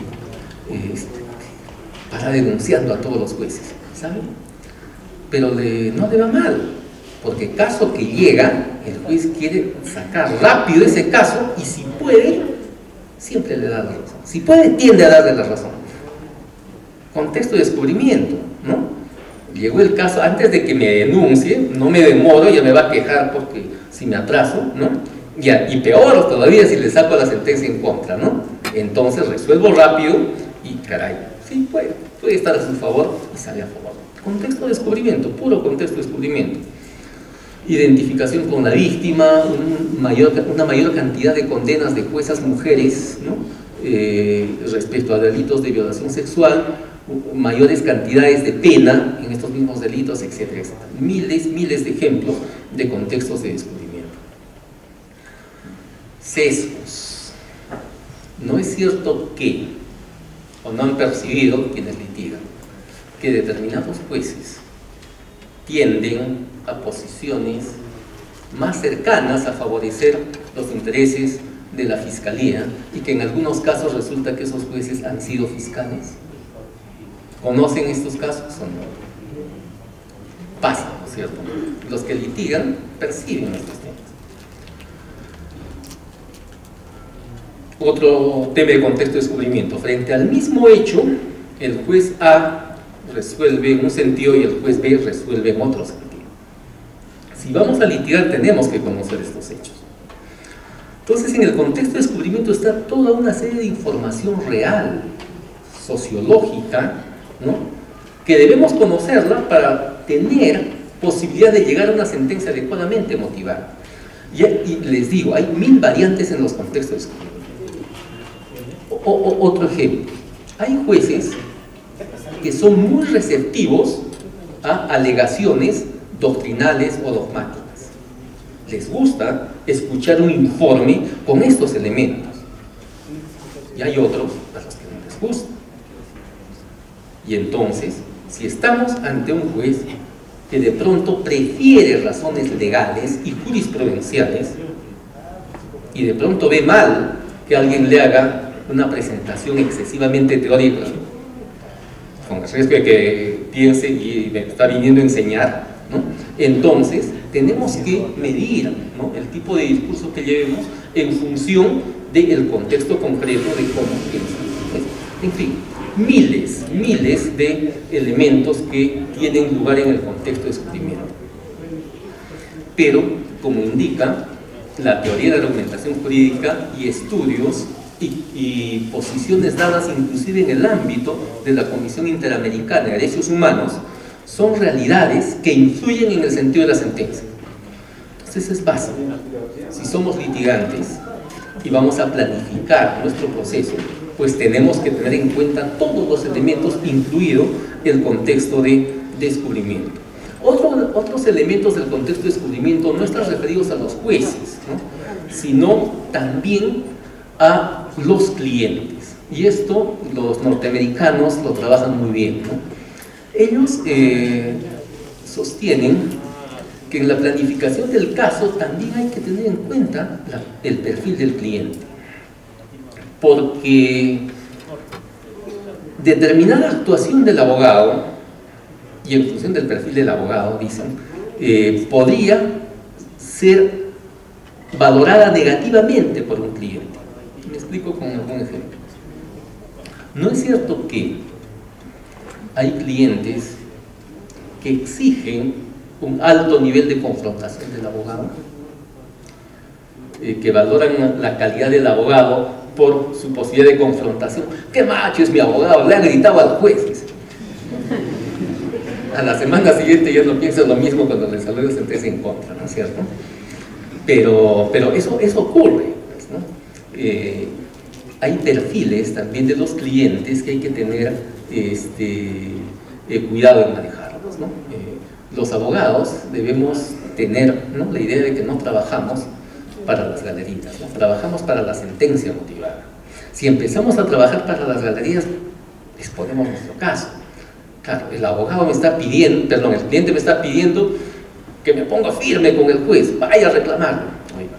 para denunciando a todos los jueces, ¿sabe? Pero no le va mal, porque caso que llega, el juez quiere sacar rápido ese caso, y si puede, siempre le da la razón. Si puede, tiende a darle la razón. Contexto de descubrimiento, ¿no? Llegó el caso, antes de que me denuncie, no me demoro, ya me va a quejar porque si me atraso, ¿no? Y peor todavía si le saco la sentencia en contra, ¿no? Entonces resuelvo rápido y caray, sí puede estar a su favor y sale a favor. Contexto de descubrimiento, puro contexto de descubrimiento. Identificación con la víctima, una mayor cantidad de condenas de juezas mujeres, ¿no? Respecto a delitos de violación sexual, mayores cantidades de pena en estos mismos delitos, etcétera, etcétera. Miles de ejemplos de contextos de descubrimiento. Sesgos. No es cierto que, o no han percibido quienes litigan, que determinados jueces tienden a posiciones más cercanas a favorecer los intereses de la fiscalía, y que en algunos casos resulta que esos jueces han sido fiscales. ¿Conocen estos casos o no? Pasa, ¿no es cierto? Los que litigan perciben estos temas. Otro tema de contexto de descubrimiento: frente al mismo hecho, el juez A resuelve en un sentido y el juez B resuelve en otro sentido. Si vamos a litigar, tenemos que conocer estos hechos. Entonces, en el contexto de descubrimiento está toda una serie de información real, sociológica, ¿no?, que debemos conocerla para tener posibilidad de llegar a una sentencia adecuadamente motivada. Y les digo, hay 1000 variantes en los contextos de descubrimiento. Otro ejemplo: hay jueces que son muy receptivos a alegaciones doctrinales o dogmáticas. Les gusta escuchar un informe con estos elementos, y hay otros a los que no les gusta. Y entonces, si estamos ante un juez que de pronto prefiere razones legales y jurisprudenciales, y de pronto ve mal que alguien le haga una presentación excesivamente teórica, con el riesgo de que piense y me está viniendo a enseñar, ¿no?, entonces tenemos que medir, ¿no?, el tipo de discurso que llevemos en función del contexto concreto de cómo piensan. En fin, miles de elementos que tienen lugar en el contexto de descubrimiento. Pero, como indica la teoría de la argumentación jurídica y estudios y posiciones dadas inclusive en el ámbito de la Comisión Interamericana de Derechos Humanos, son realidades que influyen en el sentido de la sentencia. Entonces es básico. Si somos litigantes y vamos a planificar nuestro proceso, pues tenemos que tener en cuenta todos los elementos, incluido el contexto de descubrimiento. Otros elementos del contexto de descubrimiento no están referidos a los jueces, ¿no?, sino también a los clientes. Y esto los norteamericanos lo trabajan muy bien, ¿no? Ellos sostienen que en la planificación del caso también hay que tener en cuenta el perfil del cliente, porque determinada actuación del abogado, y en función del perfil del abogado, dicen, podría ser valorada negativamente por un cliente. Me explico con algún ejemplo. ¿No es cierto que hay clientes que exigen un alto nivel de confrontación del abogado, que valoran la calidad del abogado por su posibilidad de confrontación? ¡Qué macho es mi abogado! Le ha gritado al juez. A la semana siguiente ya no piensa lo mismo cuando le salió la sentencia en contra, ¿no es cierto? Pero eso ocurre, pues, ¿no? Hay perfiles también de los clientes que hay que tener cuidado en manejarlos, ¿no? Los abogados debemos tener, ¿no?, la idea de que no trabajamos para las galerías, ¿no? Trabajamos para la sentencia motivada. Si empezamos a trabajar para las galerías, exponemos nuestro caso. Claro, el abogado me está pidiendo, perdón, el cliente me está pidiendo que me ponga firme con el juez, vaya a reclamarlo. Oiga,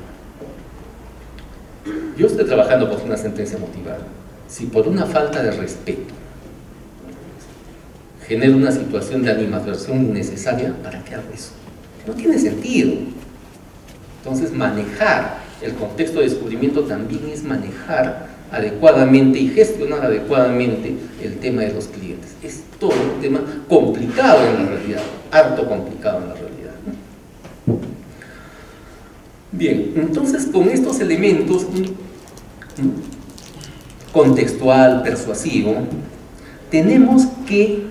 yo estoy trabajando por una sentencia motivada. Si por una falta de respeto genera una situación de animadversión innecesaria, ¿para qué hago eso? No tiene sentido. Entonces, manejar el contexto de descubrimiento también es manejar adecuadamente y gestionar adecuadamente el tema de los clientes. Es todo un tema complicado en la realidad, harto complicado en la realidad, ¿no? Bien, entonces con estos elementos contextual, persuasivo, tenemos que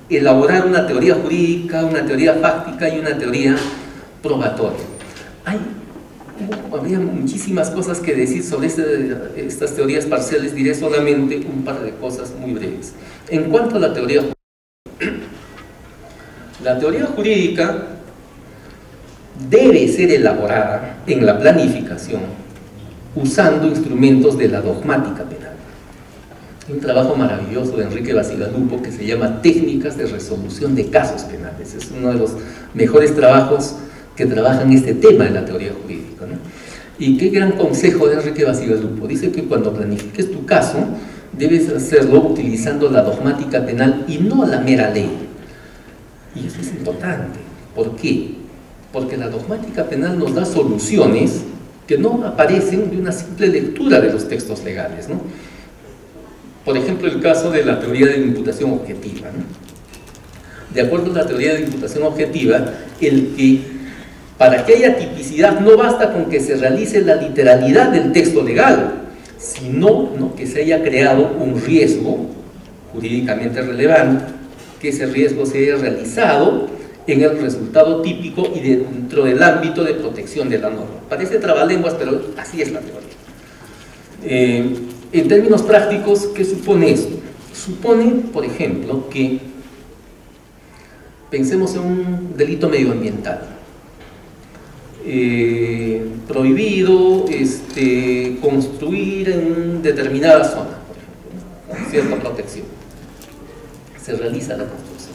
elaborar una teoría jurídica, una teoría fáctica y una teoría probatoria. Habría muchísimas cosas que decir sobre estas teorías parciales, diré solamente un par de cosas muy breves. En cuanto a la teoría jurídica debe ser elaborada en la planificación usando instrumentos de la dogmática penal. Hay un trabajo maravilloso de Enrique Bacigalupo que se llama Técnicas de Resolución de Casos Penales. Es uno de los mejores trabajos que trabajan este tema de la teoría jurídica, ¿no? Y qué gran consejo de Enrique Bacigalupo. Dice que cuando planifiques tu caso, debes hacerlo utilizando la dogmática penal y no la mera ley. Y eso es importante. ¿Por qué? Porque la dogmática penal nos da soluciones que no aparecen de una simple lectura de los textos legales, ¿no? Por ejemplo, el caso de la teoría de imputación objetiva, ¿no? De acuerdo a la teoría de imputación objetiva, para que haya tipicidad no basta con que se realice la literalidad del texto legal, sino que se haya creado un riesgo jurídicamente relevante, que ese riesgo se haya realizado en el resultado típico y dentro del ámbito de protección de la norma. Parece trabalenguas, pero así es la teoría. En términos prácticos, ¿qué supone esto? Supone, por ejemplo, que pensemos en un delito medioambiental. Prohibido construir en determinada zona, por ejemplo, con cierta protección. Se realiza la construcción.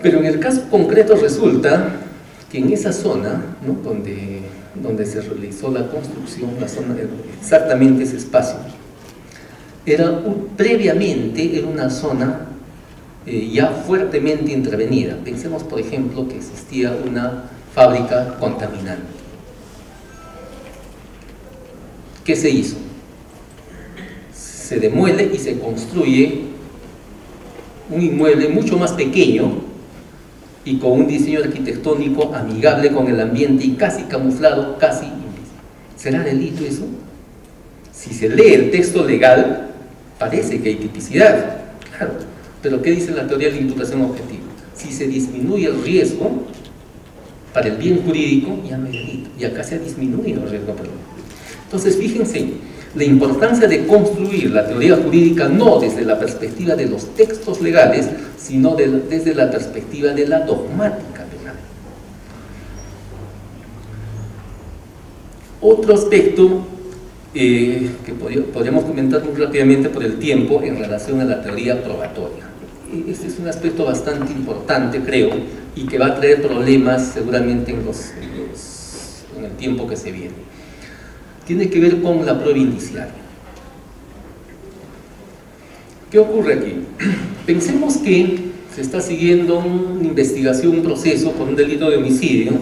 Pero en el caso concreto resulta que en esa zona, ¿no?, donde se realizó la construcción, la zona, exactamente ese espacio, previamente era una zona ya fuertemente intervenida. Pensemos, por ejemplo, que existía una fábrica contaminante. ¿Qué se hizo? Se demuele y se construye un inmueble mucho más pequeño y con un diseño arquitectónico amigable con el ambiente y casi camuflado, casi invisible. ¿Será delito eso? Si se lee el texto legal, parece que hay tipicidad, claro. Pero ¿qué dice la teoría de la imputación objetiva? Si se disminuye el riesgo para el bien jurídico, ya no hay delito. Y acá se ha disminuido el riesgo para el bien jurídico. Entonces, fíjense, la importancia de construir la teoría jurídica no desde la perspectiva de los textos legales, sino desde la perspectiva de la dogmática penal. Otro aspecto que podríamos comentar muy rápidamente por el tiempo en relación a la teoría probatoria. Este es un aspecto bastante importante, creo, y que va a traer problemas seguramente en el tiempo que se viene. Tiene que ver con la prueba indiciaria. ¿Qué ocurre aquí? Pensemos que se está siguiendo una investigación, un proceso por un delito de homicidio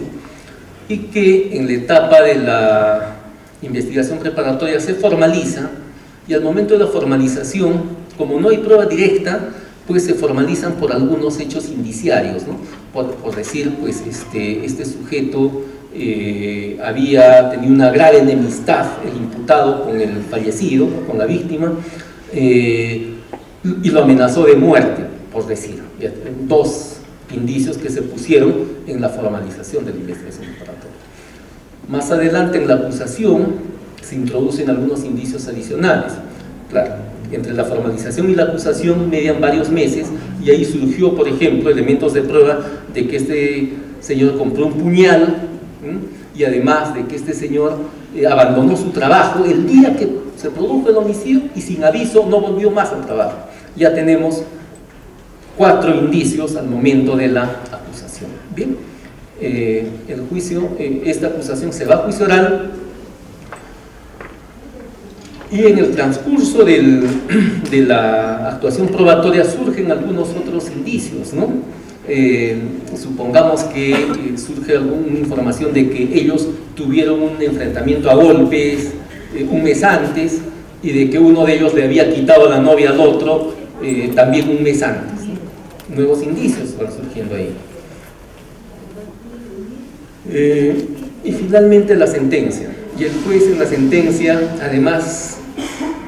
y que en la etapa de la investigación preparatoria se formaliza y al momento de la formalización, como no hay prueba directa, pues se formalizan por algunos hechos indiciarios, ¿no? Por decir, pues este sujeto había tenido una grave enemistad, el imputado, con el fallecido, con la víctima, y lo amenazó de muerte, por decir. Dos indicios que se pusieron en la formalización de la investigación preparatoria. Más adelante en la acusación se introducen algunos indicios adicionales. Claro, entre la formalización y la acusación median varios meses y ahí surgió, por ejemplo, elementos de prueba de que este señor compró un puñal, y además de que este señor abandonó su trabajo el día que se produjo el homicidio y sin aviso no volvió más al trabajo. Ya tenemos 4 indicios al momento de la acusación. Bien, el juicio, esta acusación se va a juicio oral, y en el transcurso de la actuación probatoria surgen algunos otros indicios, ¿no? Supongamos que surge alguna información de que ellos tuvieron un enfrentamiento a golpes un mes antes, y de que uno de ellos le había quitado la novia al otro también un mes antes, ¿no? Nuevos indicios van surgiendo ahí. Y finalmente la sentencia. Y el juez en la sentencia, además,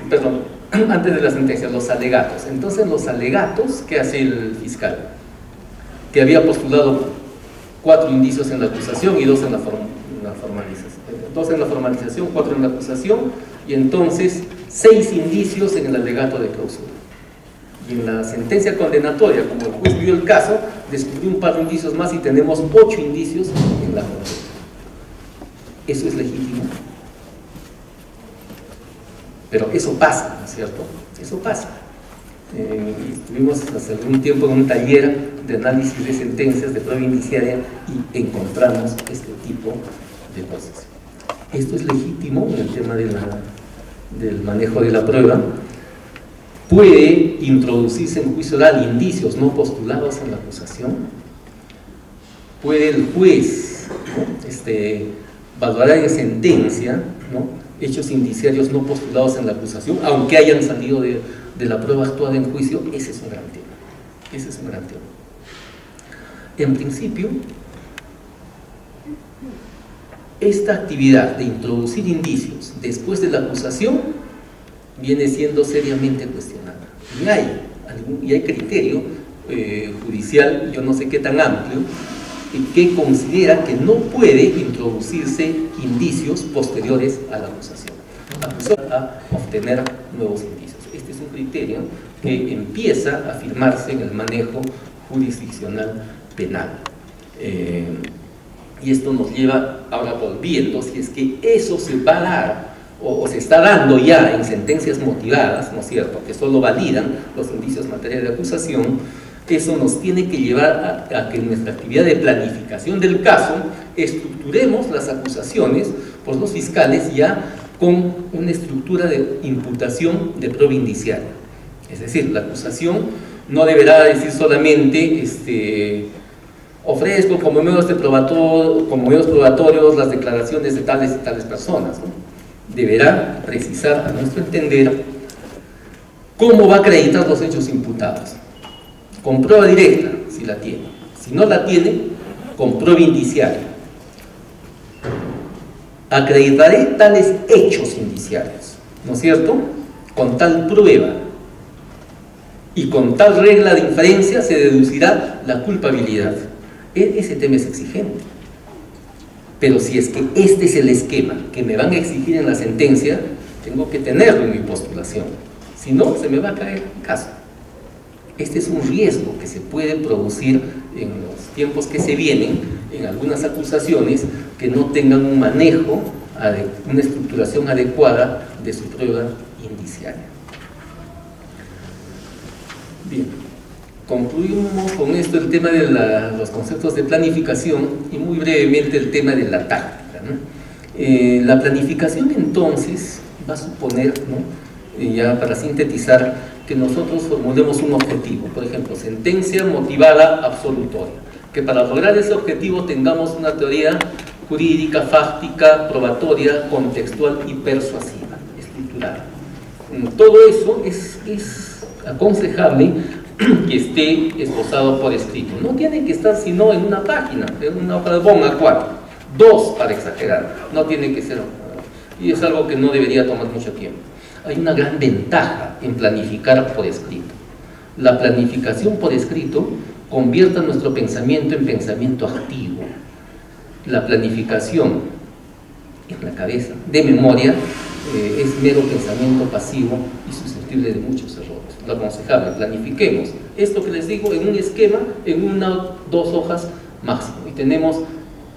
perdón, antes de la sentencia, los alegatos. Entonces, los alegatos, ¿qué hace el fiscal? Que había postulado 4 indicios en la acusación y 2 en la formalización. 2 en la formalización, 4 en la acusación, y entonces 6 indicios en el alegato de clausura. Y en la sentencia condenatoria, como el juez vio el caso, descubrió un par de indicios más y tenemos 8 indicios en la condena. ¿Eso es legítimo? Pero eso pasa, ¿no es cierto? Eso pasa. Estuvimos hace algún tiempo en un taller de análisis de sentencias de prueba indiciaria y encontramos este tipo de cosas. Esto es legítimo en el tema del manejo de la prueba. ¿Puede introducirse en juicio oral indicios no postulados en la acusación? ¿Puede el juez, ¿no? valorar en sentencia, ¿no? hechos indiciarios no postulados en la acusación, aunque hayan salido de la prueba actuada en juicio? Ese es un gran tema. Ese es un gran tema. En principio, esta actividad de introducir indicios después de la acusación viene siendo seriamente cuestionada. Y hay criterio judicial, yo no sé qué tan amplio, que considera que no puede introducirse indicios posteriores a la acusación, a obtener nuevos indicios. Este es un criterio que empieza a firmarse en el manejo jurisdiccional penal. Y esto nos lleva, ahora volviendo, si es que eso se va a dar o se está dando ya en sentencias motivadas, ¿no es cierto?, que solo validan los indicios en materia de acusación, eso nos tiene que llevar a que en nuestra actividad de planificación del caso estructuremos las acusaciones por los fiscales ya con una estructura de imputación de prueba indiciaria. Es decir, la acusación no deberá decir solamente ofrezco como medios probatorios las declaraciones de tales y tales personas, ¿no? Deberá precisar, a nuestro entender, cómo va a acreditar los hechos imputados. Con prueba directa, si la tiene. Si no la tiene, con prueba indiciaria. Acreditaré tales hechos indiciarios, ¿no es cierto?, con tal prueba. Y con tal regla de inferencia se deducirá la culpabilidad. Ese tema es exigente. Pero si es que este es el esquema que me van a exigir en la sentencia, tengo que tenerlo en mi postulación. Si no, se me va a caer el caso. Este es un riesgo que se puede producir en los tiempos que se vienen, en algunas acusaciones que no tengan un manejo, una estructuración adecuada de su prueba indiciaria. Bien, concluimos con esto el tema de los conceptos de planificación y muy brevemente el tema de la táctica, ¿no? La planificación entonces va a suponer, ¿no?, ya para sintetizar, que nosotros formulemos un objetivo, por ejemplo, sentencia motivada absolutoria, que para lograr ese objetivo tengamos una teoría jurídica, fáctica, probatoria, contextual y persuasiva, estructurada. Todo eso es aconsejable que esté esbozado por escrito. No tiene que estar sino en una página, en una hoja de Bon A4, 2 para exagerar, no tiene que ser, y es algo que no debería tomar mucho tiempo. Hay una gran ventaja en planificar por escrito. La planificación por escrito convierte nuestro pensamiento en pensamiento activo. La planificación en la cabeza, de memoria, es mero pensamiento pasivo y susceptible de muchos errores. Lo aconsejable, planifiquemos esto que les digo en un esquema, en 1 o 2 hojas máximo, y tenemos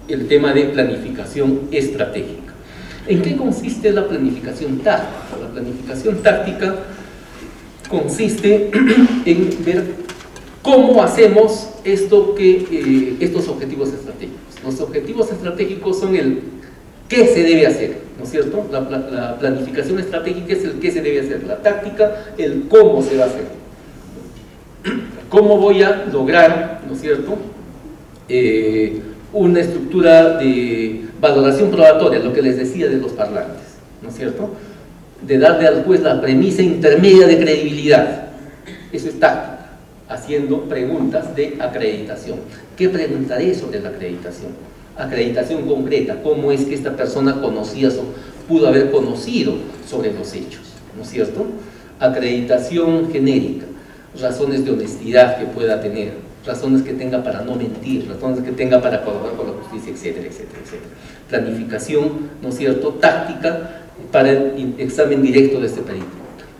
el tema de planificación estratégica. ¿En qué consiste la planificación táctica? La planificación táctica consiste en ver cómo hacemos estos objetivos estratégicos. Los objetivos estratégicos son el qué se debe hacer, ¿no es cierto? La planificación estratégica es el qué se debe hacer, la táctica, el cómo se va a hacer. ¿Cómo voy a lograr, ¿no es cierto?, una estructura de valoración probatoria, lo que les decía de los parlantes, ¿no es cierto?, de darle al juez la premisa intermedia de credibilidad. Eso es táctica, haciendo preguntas de acreditación. ¿Qué preguntaré sobre la acreditación? Acreditación concreta, cómo es que esta persona pudo haber conocido sobre los hechos, ¿no es cierto? Acreditación genérica, razones de honestidad que pueda tener, razones que tenga para no mentir, razones que tenga para colaborar con la justicia, etcétera, etcétera, etcétera. Planificación, ¿no es cierto?, táctica para el examen directo de este perito.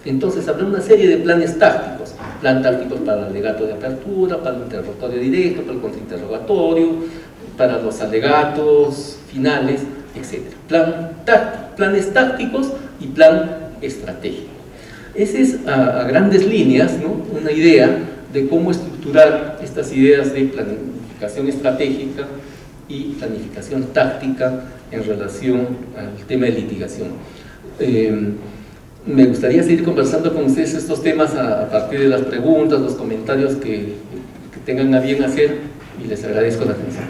Entonces habrá una serie de planes tácticos, plan tácticos para el alegato de apertura, para el interrogatorio directo, para el contrainterrogatorio, para los alegatos finales, etc. Planes tácticos y plan estratégico. Esa es a grandes líneas, ¿no?, una idea de cómo estructurar estas ideas de planificación estratégica y planificación táctica en relación al tema de litigación. Me gustaría seguir conversando con ustedes estos temas a partir de las preguntas, los comentarios que tengan a bien hacer, y les agradezco la atención.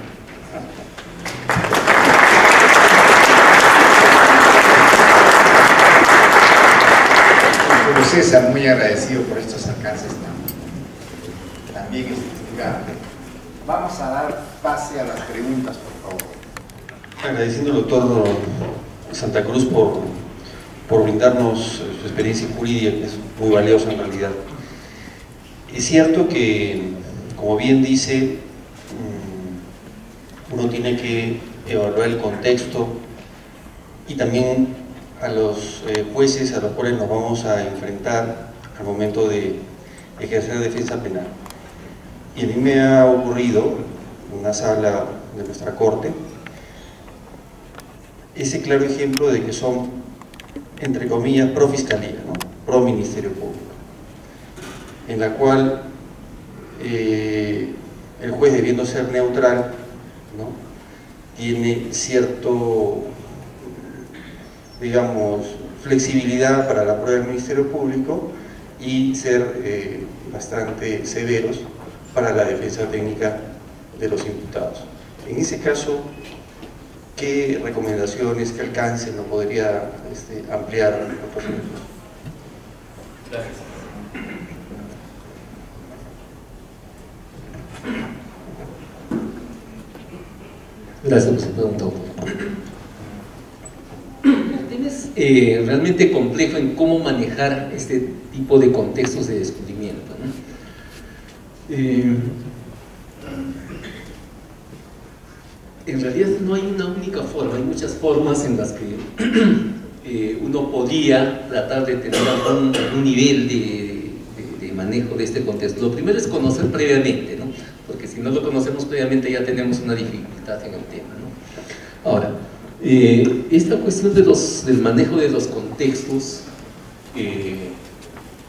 Julio César, muy agradecido por estos alcances también estructurados. Vamos a dar pase a las preguntas, por favor. Agradeciendo al doctor Santa Cruz por brindarnos su experiencia jurídica, que es muy valiosa en realidad. Es cierto que, como bien dice, uno tiene que evaluar el contexto y también a los jueces a los cuales nos vamos a enfrentar al momento de ejercer defensa penal. Y a mí me ha ocurrido en una sala de nuestra corte ese claro ejemplo de que son, entre comillas, pro fiscalía, ¿no?, pro Ministerio Público, en la cual el juez, debiendo ser neutral, ¿no?, tiene cierto, digamos, flexibilidad para la prueba del Ministerio Público y ser bastante severos para la defensa técnica de los imputados. En ese caso, ¿qué recomendaciones, qué alcance nos podría ampliar los profesores? Gracias. Gracias por su pregunta. El tema es realmente complejo en cómo manejar este tipo de contextos de descubrimiento, ¿no? En realidad no hay una única forma, hay muchas formas en las que uno podría tratar de tener algún nivel de manejo de este contexto. Lo primero es conocer previamente, ¿no?, porque si no lo conocemos previamente ya tenemos una dificultad en el tema, ¿no? Ahora, esta cuestión del manejo de los contextos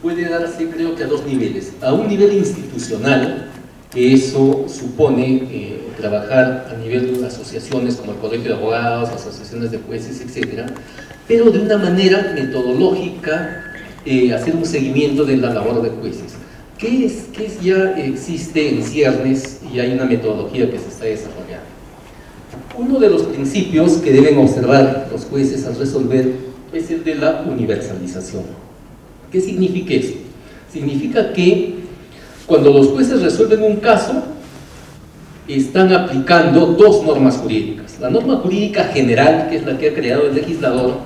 puede darse, creo que a dos niveles. A un nivel institucional, que eso supone trabajar a nivel de asociaciones como el Colegio de Abogados, asociaciones de jueces, etc., pero de una manera metodológica, hacer un seguimiento de la labor de jueces. ¿Qué ya existe en ciernes y hay una metodología que se está desarrollando? Uno de los principios que deben observar los jueces al resolver es el de la universalización. ¿Qué significa eso? Significa que cuando los jueces resuelven un caso, están aplicando dos normas jurídicas. La norma jurídica general, que es la que ha creado el legislador,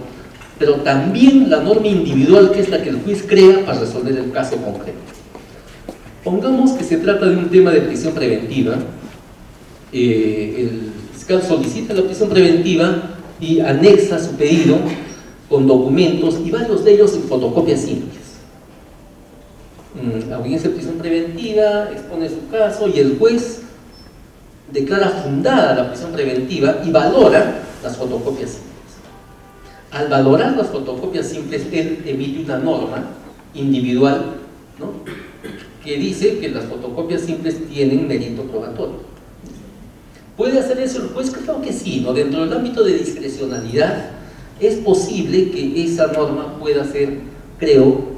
pero también la norma individual, que es la que el juez crea para resolver el caso concreto. Pongamos que se trata de un tema de prisión preventiva. El fiscal solicita la prisión preventiva y anexa su pedido con documentos, y varios de ellos en fotocopias simples. La audiencia de prisión preventiva expone su caso y el juez declara fundada la prisión preventiva y valora las fotocopias simples. Al valorar las fotocopias simples, él emite una norma individual, ¿no?, que dice que las fotocopias simples tienen mérito probatorio. ¿Puede hacer eso el juez? Creo que sí, ¿no? Dentro del ámbito de discrecionalidad es posible que esa norma pueda ser, creo,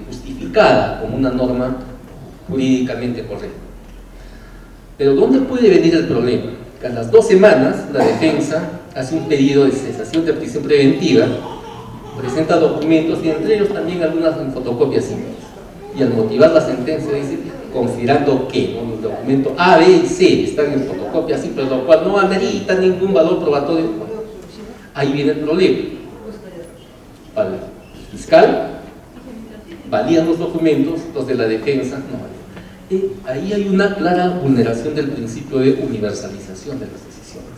justificada como una norma jurídicamente correcta. Pero ¿dónde puede venir el problema? Que a las 2 semanas la defensa hace un pedido de cesación de prisión preventiva, presenta documentos y entre ellos también algunas fotocopias simples. Y al motivar la sentencia dice, considerando que el documento A, B y C están en fotocopia simple, lo cual no amerita ningún valor probatorio. Ahí viene el problema. Para el fiscal valían los documentos, los de la defensa no valían. Ahí hay una clara vulneración del principio de universalización de las decisiones.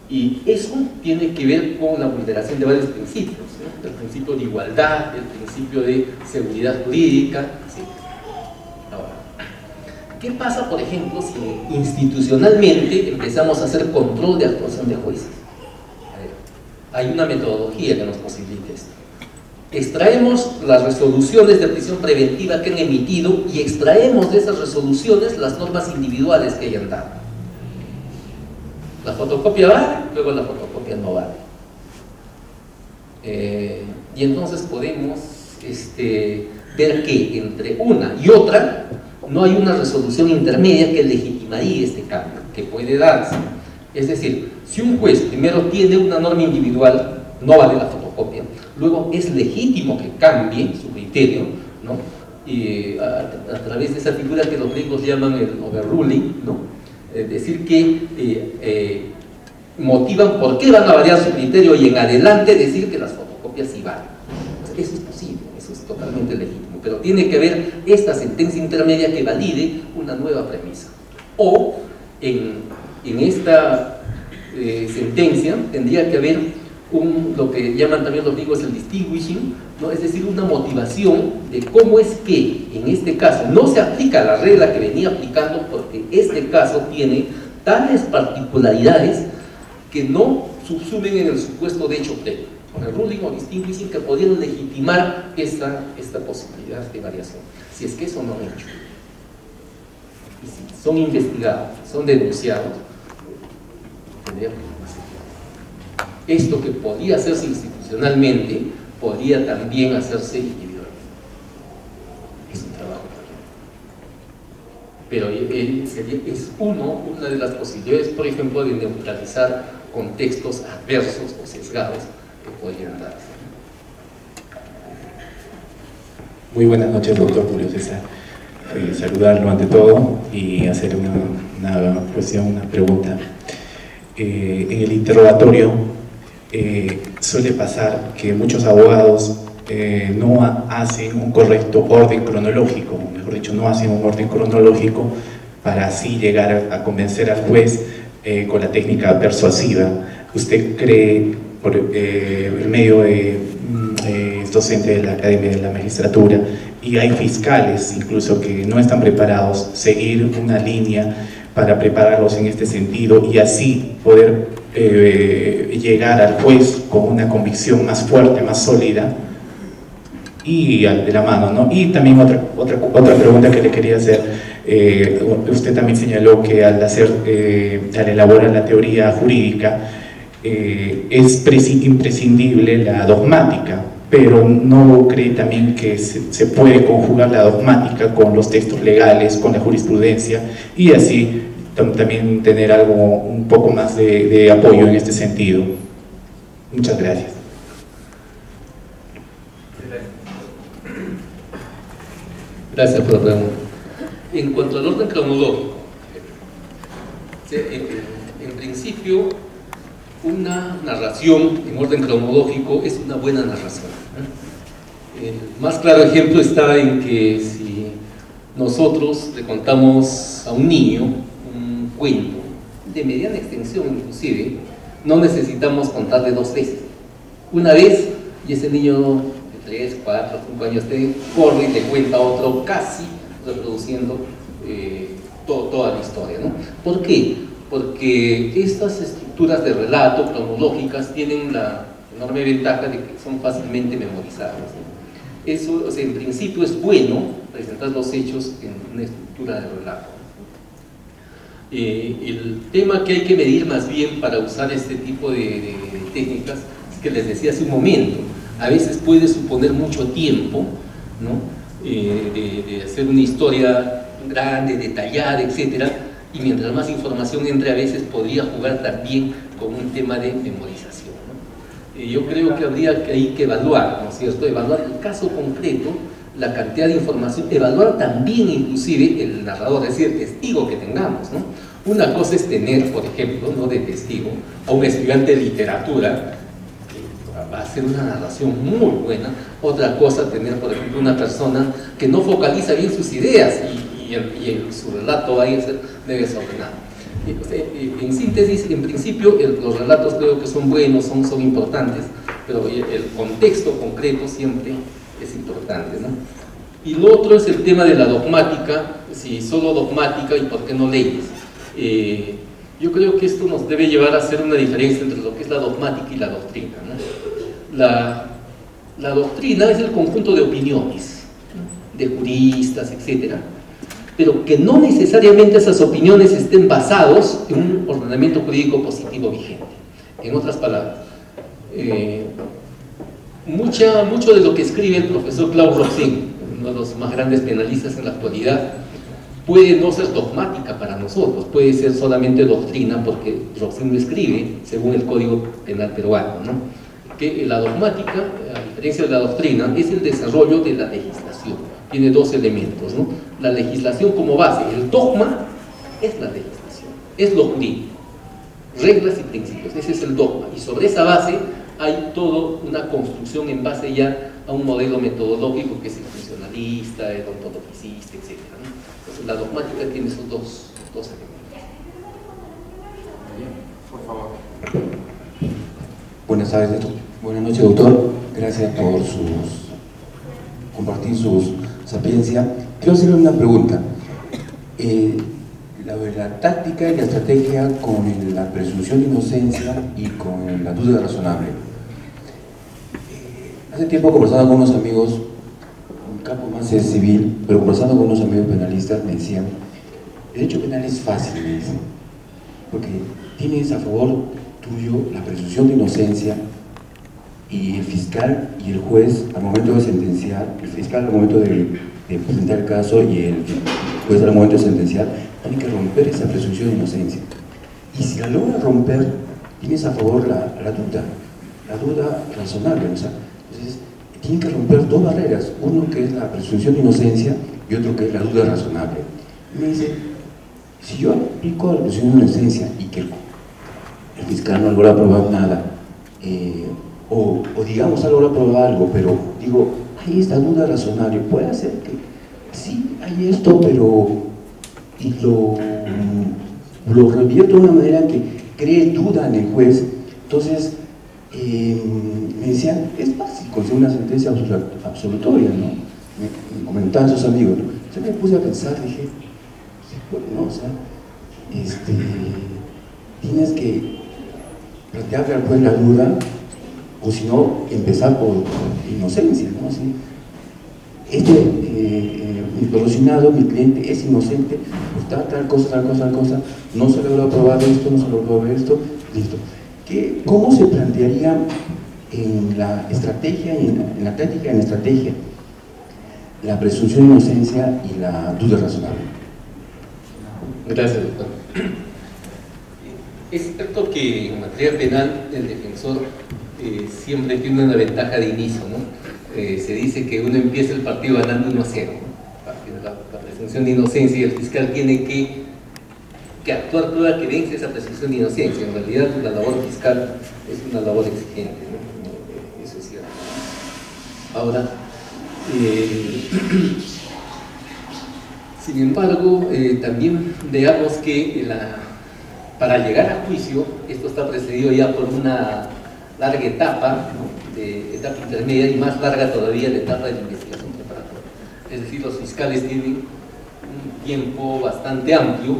Y eso tiene que ver con la vulneración de varios principios, ¿no? El principio de igualdad, el principio de seguridad jurídica, etc. Ahora, ¿qué pasa, por ejemplo, si institucionalmente empezamos a hacer control de actuación de jueces? Hay una metodología que nos posibilita esto. Extraemos las resoluciones de prisión preventiva que han emitido y extraemos de esas resoluciones las normas individuales que hayan dado. La fotocopia vale, luego la fotocopia no vale. Y entonces podemos ver que entre una y otra no hay una resolución intermedia que legitimaría este cambio, que puede darse. Es decir, si un juez primero tiene una norma individual, no vale la fotocopia, luego es legítimo que cambie su criterio, ¿no? Y a través de esa figura que los gringos llaman el overruling, ¿no? Decir que motivan por qué van a variar su criterio y en adelante decir que las fotocopias sí valen. Eso es posible, eso es totalmente legítimo, pero tiene que haber esta sentencia intermedia que valide una nueva premisa. O en esta sentencia tendría que haber lo que llaman también los gringos el distinguishing, ¿no? Es decir, una motivación de cómo es que en este caso no se aplica la regla que venía aplicando, porque este caso tiene tales particularidades que no subsumen en el supuesto de hecho pleno, con el ruling o distinguishing que podrían legitimar esta posibilidad de variación. Si es que eso no han hecho, y si son investigados, son denunciados, tendría que esto que podría hacerse institucionalmente, podría también hacerse individualmente. Es un trabajo también. Pero es una de las posibilidades, por ejemplo, de neutralizar contextos adversos o sesgados que podrían darse. Muy buenas noches, doctor Julio César. Saludarlo ante todo y hacer una pregunta. En el interrogatorio suele pasar que muchos abogados no hacen un correcto orden cronológico, mejor dicho, no hacen un orden cronológico para así llegar a convencer al juez con la técnica persuasiva. ¿Usted cree, por el medio de docente de la Academia de la Magistratura, y hay fiscales incluso que no están preparados, seguir una línea para prepararlos en este sentido y así poder llegar al juez con una convicción más fuerte, más sólida y de la mano, ¿no? Y también otra pregunta que le quería hacer, usted también señaló que al elaborar la teoría jurídica es imprescindible la dogmática, pero ¿no cree también que se puede conjugar la dogmática con los textos legales, con la jurisprudencia y así también tener algo un poco más de apoyo en este sentido? Muchas gracias. Gracias por la pregunta. En cuanto al orden cronológico, en principio una narración en orden cronológico es una buena narración. El más claro ejemplo está en que si nosotros le contamos a un niño un cuento de mediana extensión inclusive, no necesitamos contarle 2 veces. Una vez y ese niño de 3, 4, 5 años corre y le cuenta a otro casi reproduciendo toda la historia, ¿no? ¿Por qué? Porque estas estructuras de relato cronológicas tienen la enorme ventaja de que son fácilmente memorizables, ¿no? Eso, o sea, en principio es bueno presentar los hechos en una estructura de relato. El tema que hay que medir más bien para usar este tipo de técnicas es que les decía hace un momento, a veces puede suponer mucho tiempo, ¿no? De hacer una historia grande, detallada, etcétera, y mientras más información entre, a veces podría jugar también con un tema de memorización, ¿no? Yo creo que habría que evaluar, ¿no es cierto?, evaluar el caso concreto, la cantidad de información, evaluar también inclusive el narrador, es decir, el testigo que tengamos, ¿no? Una cosa es tener, por ejemplo, ¿no?, de testigo a un estudiante de literatura que va a hacer una narración muy buena. Otra cosa, tener, por ejemplo, una persona que no focaliza bien sus ideas y su relato va a ser desordenado. En síntesis, en principio, los relatos creo que son buenos, son importantes, pero el contexto concreto siempre es importante, ¿no? Y lo otro es el tema de la dogmática, si solo dogmática y por qué no leyes. Yo creo que esto nos debe llevar a hacer una diferencia entre lo que es la dogmática y la doctrina, ¿no? La doctrina es el conjunto de opiniones, ¿no?, de juristas, etcétera, pero que no necesariamente esas opiniones estén basados en un ordenamiento jurídico positivo vigente. En otras palabras, mucho de lo que escribe el profesor Claude Roxin, uno de los más grandes penalistas en la actualidad, puede no ser dogmática para nosotros, puede ser solamente doctrina, porque Roxin lo escribe según el Código Penal peruano, ¿no? Que la dogmática, a diferencia de la doctrina, es el desarrollo de la legislación. Tiene dos elementos, ¿no? La legislación como base. El dogma es la legislación, es lo jurídico, reglas y principios, ese es el dogma, y sobre esa base hay toda una construcción en base ya a un modelo metodológico que es el funcionalista, el ontologicista, etc., ¿no? Entonces la dogmática tiene esos dos elementos. Por favor. Buenas tardes, buenas noches, doctor. Gracias por compartir su sapiencia. Quiero hacerle una pregunta. La táctica y la estrategia con la presunción de inocencia y con la duda razonable. Hace tiempo conversando con unos amigos, un campo más es civil, pero conversando con unos amigos penalistas me decían, el derecho penal es fácil, me dicen, porque tienes a favor tuyo la presunción de inocencia y el fiscal y el juez al momento de sentenciar, el fiscal al momento de presentar el caso y el juez al momento de sentenciar, tienen que romper esa presunción de inocencia. Y si la logra romper, tienes a favor la duda razonable, o sea, entonces tienen que romper dos barreras, uno que es la presunción de inocencia y otro que es la duda razonable. Y me dice, si yo aplico la presunción de inocencia y que el fiscal no logra probar nada, o digamos ha logrado probar algo, pero digo, hay esta duda razonable, puede hacer que sí, hay esto, pero y lo revierto de una manera que cree duda en el juez. Entonces me decían, es fácil conseguir una sentencia absolutoria, ¿no? Me comentaban sus amigos, ¿no? Yo me puse a pensar, dije, sí, bueno, ¿no? O sea, tienes que plantearle al juez la duda, o si no, empezar por inocencia, ¿no? Así, mi patrocinado, mi cliente es inocente, pues tal cosa, no se logra probar esto, no se logra probar esto, listo. ¿Cómo se plantearía en la estrategia, en la táctica, en la estrategia, la presunción de inocencia y la duda razonable? Gracias, doctor. Es cierto que en materia penal el defensor siempre tiene una ventaja de inicio, ¿no? Se dice que uno empieza el partido ganando 1-0, ¿no? La presunción de inocencia, y el fiscal tiene que actuar toda que vence esa presunción de inocencia. En realidad la labor fiscal es una labor exigente, ¿no? Eso es cierto. Ahora, sin embargo, también veamos que para llegar a juicio, esto está precedido ya por una larga etapa, ¿no?, de etapa intermedia, y más larga todavía la etapa de la investigación preparatoria. Es decir, los fiscales tienen tiempo bastante amplio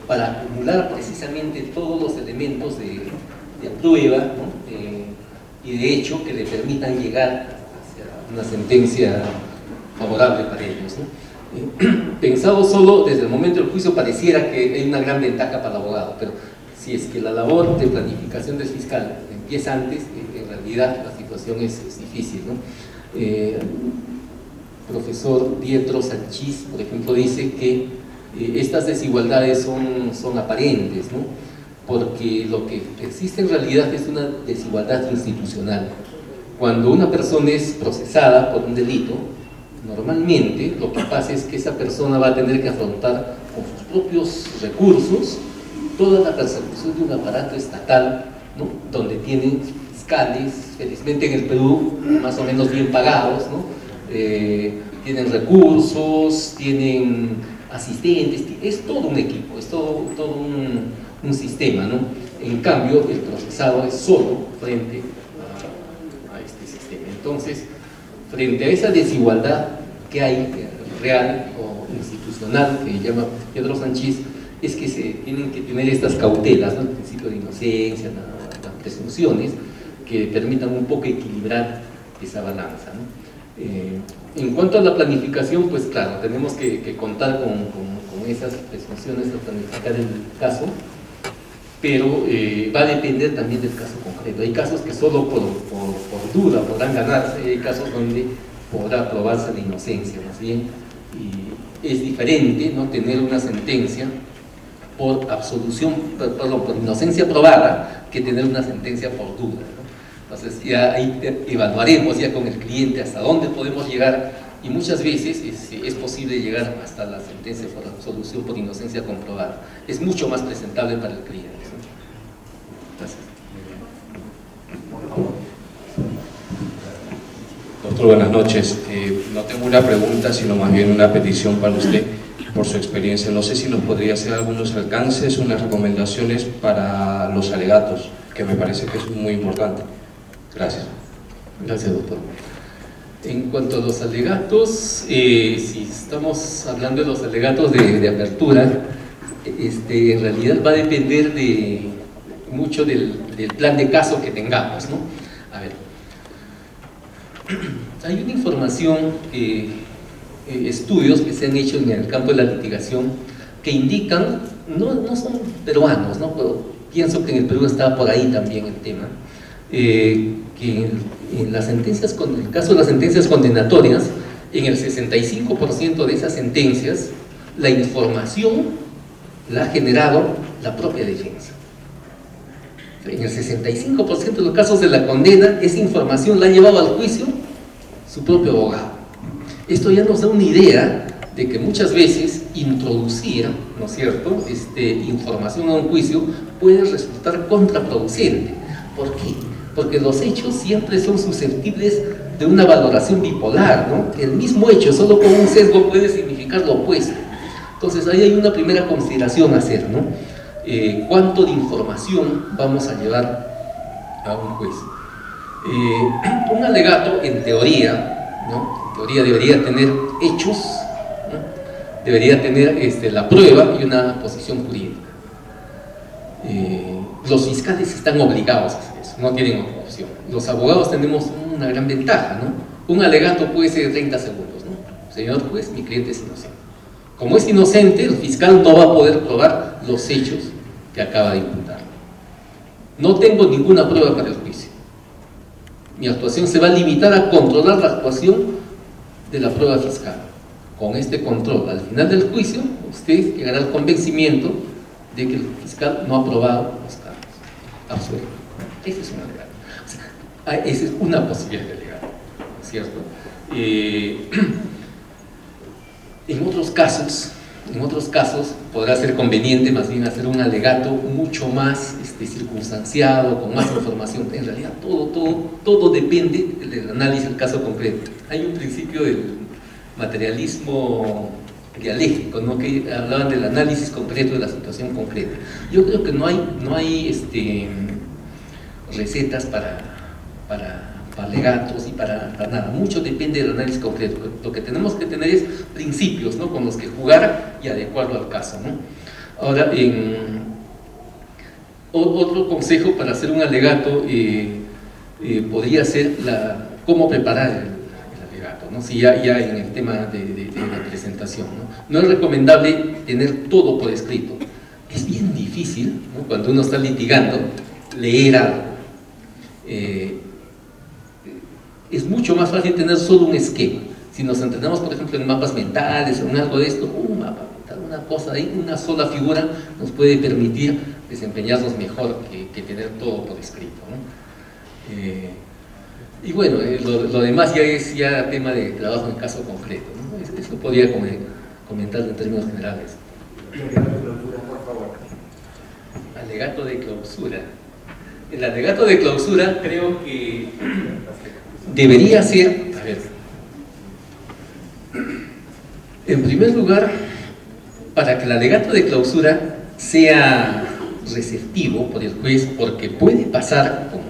para acumular precisamente todos los elementos de prueba, ¿no? Y de hecho que le permitan llegar hacia una sentencia favorable para ellos, ¿no? Pensado solo desde el momento del juicio pareciera que hay una gran ventaja para el abogado, pero si es que la labor de planificación del fiscal empieza antes, en realidad la situación es difícil, ¿no? Profesor Pietro Sanchís, por ejemplo, dice que estas desigualdades son aparentes, ¿no? Porque lo que existe en realidad es una desigualdad institucional. Cuando una persona es procesada por un delito, normalmente lo que pasa es que esa persona va a tener que afrontar con sus propios recursos toda la persecución de un aparato estatal, ¿no? Donde tienen fiscales, felizmente en el Perú, más o menos bien pagados, ¿no? Tienen recursos, tienen asistentes, es todo un equipo, es todo un sistema, ¿no? En cambio, el procesado es solo frente a este sistema. Entonces, frente a esa desigualdad que hay, real o institucional, que llama Pedro Sanchís, es que se tienen que tener estas cautelas, ¿no? El principio de inocencia, las presunciones, que permitan un poco equilibrar esa balanza, ¿no? En cuanto a la planificación, pues claro, tenemos que contar con esas presunciones de planificar el caso, pero va a depender también del caso concreto. Hay casos que solo por duda podrán ganarse, hay casos donde podrá probarse la inocencia, más bien, y es diferente, ¿no?, tener una sentencia por absolución, perdón, por inocencia probada, que tener una sentencia por duda, ¿no? Entonces ya ahí evaluaremos ya con el cliente hasta dónde podemos llegar, y muchas veces es posible llegar hasta la sentencia por absolución por inocencia comprobada. Es mucho más presentable para el cliente, ¿no? Gracias. Doctor, buenas noches. No tengo una pregunta, sino más bien una petición para usted por su experiencia. No sé si nos podría hacer algunos alcances, unas recomendaciones para los alegatos, que me parece que es muy importante. Gracias. Gracias, doctor. En cuanto a los alegatos, si estamos hablando de los alegatos de apertura, en realidad va a depender mucho del plan de caso que tengamos, ¿no? A ver, hay una información, estudios que se han hecho en el campo de la litigación que indican, no son peruanos, ¿no?, pero pienso que en el Perú está por ahí también el tema, que en las sentencias, en el caso de las sentencias condenatorias, en el 65% de esas sentencias, la información la ha generado la propia defensa. En el 65% de los casos de la condena, esa información la ha llevado al juicio su propio abogado. Esto ya nos da una idea de que muchas veces introducir, ¿no es cierto?, información a un juicio puede resultar contraproducente. ¿Por qué? Porque los hechos siempre son susceptibles de una valoración bipolar, ¿no? El mismo hecho, solo con un sesgo, puede significar lo opuesto. Entonces ahí hay una primera consideración a hacer, ¿no? ¿Cuánto de información vamos a llevar a un juez? Un alegato, en teoría, ¿no?, en teoría debería tener hechos, ¿no?, debería tener la prueba y una posición jurídica. Los fiscales están obligados a hacer eso, no tienen otra opción. Los abogados tenemos una gran ventaja, ¿no? Un alegato puede ser de 30 segundos, ¿no? Señor juez, mi cliente es inocente. Como es inocente, el fiscal no va a poder probar los hechos que acaba de imputar. No tengo ninguna prueba para el juicio. Mi actuación se va a limitar a controlar la actuación de la prueba fiscal. Con este control, al final del juicio, usted llegará al convencimiento de que el fiscal no ha probado los cargos. Absuelto. Esa es una alegato. O sea, esa es una posibilidad de alegato, ¿cierto? En otros casos podrá ser conveniente más bien hacer un alegato mucho más circunstanciado, con más información. En realidad todo depende del análisis del caso concreto. Hay un principio del materialismo dialéctico, ¿no?, que hablaban del análisis concreto de la situación concreta. Yo creo que no hay recetas para alegatos y para nada. Mucho depende del análisis concreto. Lo que tenemos que tener es principios, ¿no?, con los que jugar y adecuarlo al caso, ¿no? Ahora, otro consejo para hacer un alegato podría ser cómo preparar el alegato, ¿no? Si ya en el tema de la presentación, ¿no? No es recomendable tener todo por escrito. Es bien difícil, ¿no?, cuando uno está litigando, leer algo. Es mucho más fácil tener solo un esquema. Si nos entrenamos, por ejemplo, en mapas mentales o en algo de esto, un mapa mental, una cosa ahí, una sola figura nos puede permitir desempeñarnos mejor que tener todo por escrito, ¿no? Y bueno, lo demás ya es tema de trabajo en caso concreto, ¿no? Eso podría comentar en términos generales. Por favor. Alegato de clausura. El alegato de clausura creo que debería ser, a ver, en primer lugar, para que el alegato de clausura sea receptivo por el juez, porque puede pasar, como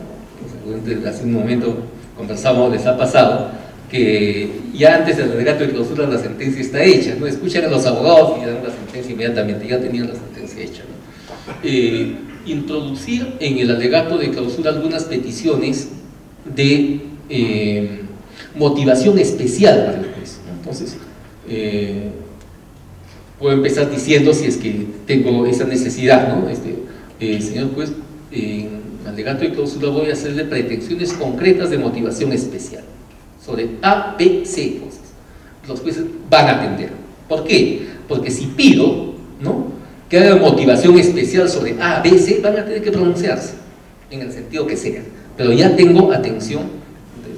hace un momento conversábamos, les ha pasado, que ya antes del alegato de clausura la sentencia está hecha, ¿no? Escuchan a los abogados y dan la sentencia inmediatamente, ya tenían la sentencia hecha, ¿no? Introducir en el alegato de clausura algunas peticiones de motivación especial para el juez, ¿no? Entonces, puedo empezar diciendo, si es que tengo esa necesidad, ¿no? Señor juez, en el alegato de clausura voy a hacerle pretensiones concretas de motivación especial sobre A, B, C cosas. Los jueces van a atender. ¿Por qué? Porque si pido, ¿no?, que haga motivación especial sobre A, B, C, van a tener que pronunciarse en el sentido que sea, pero ya tengo atención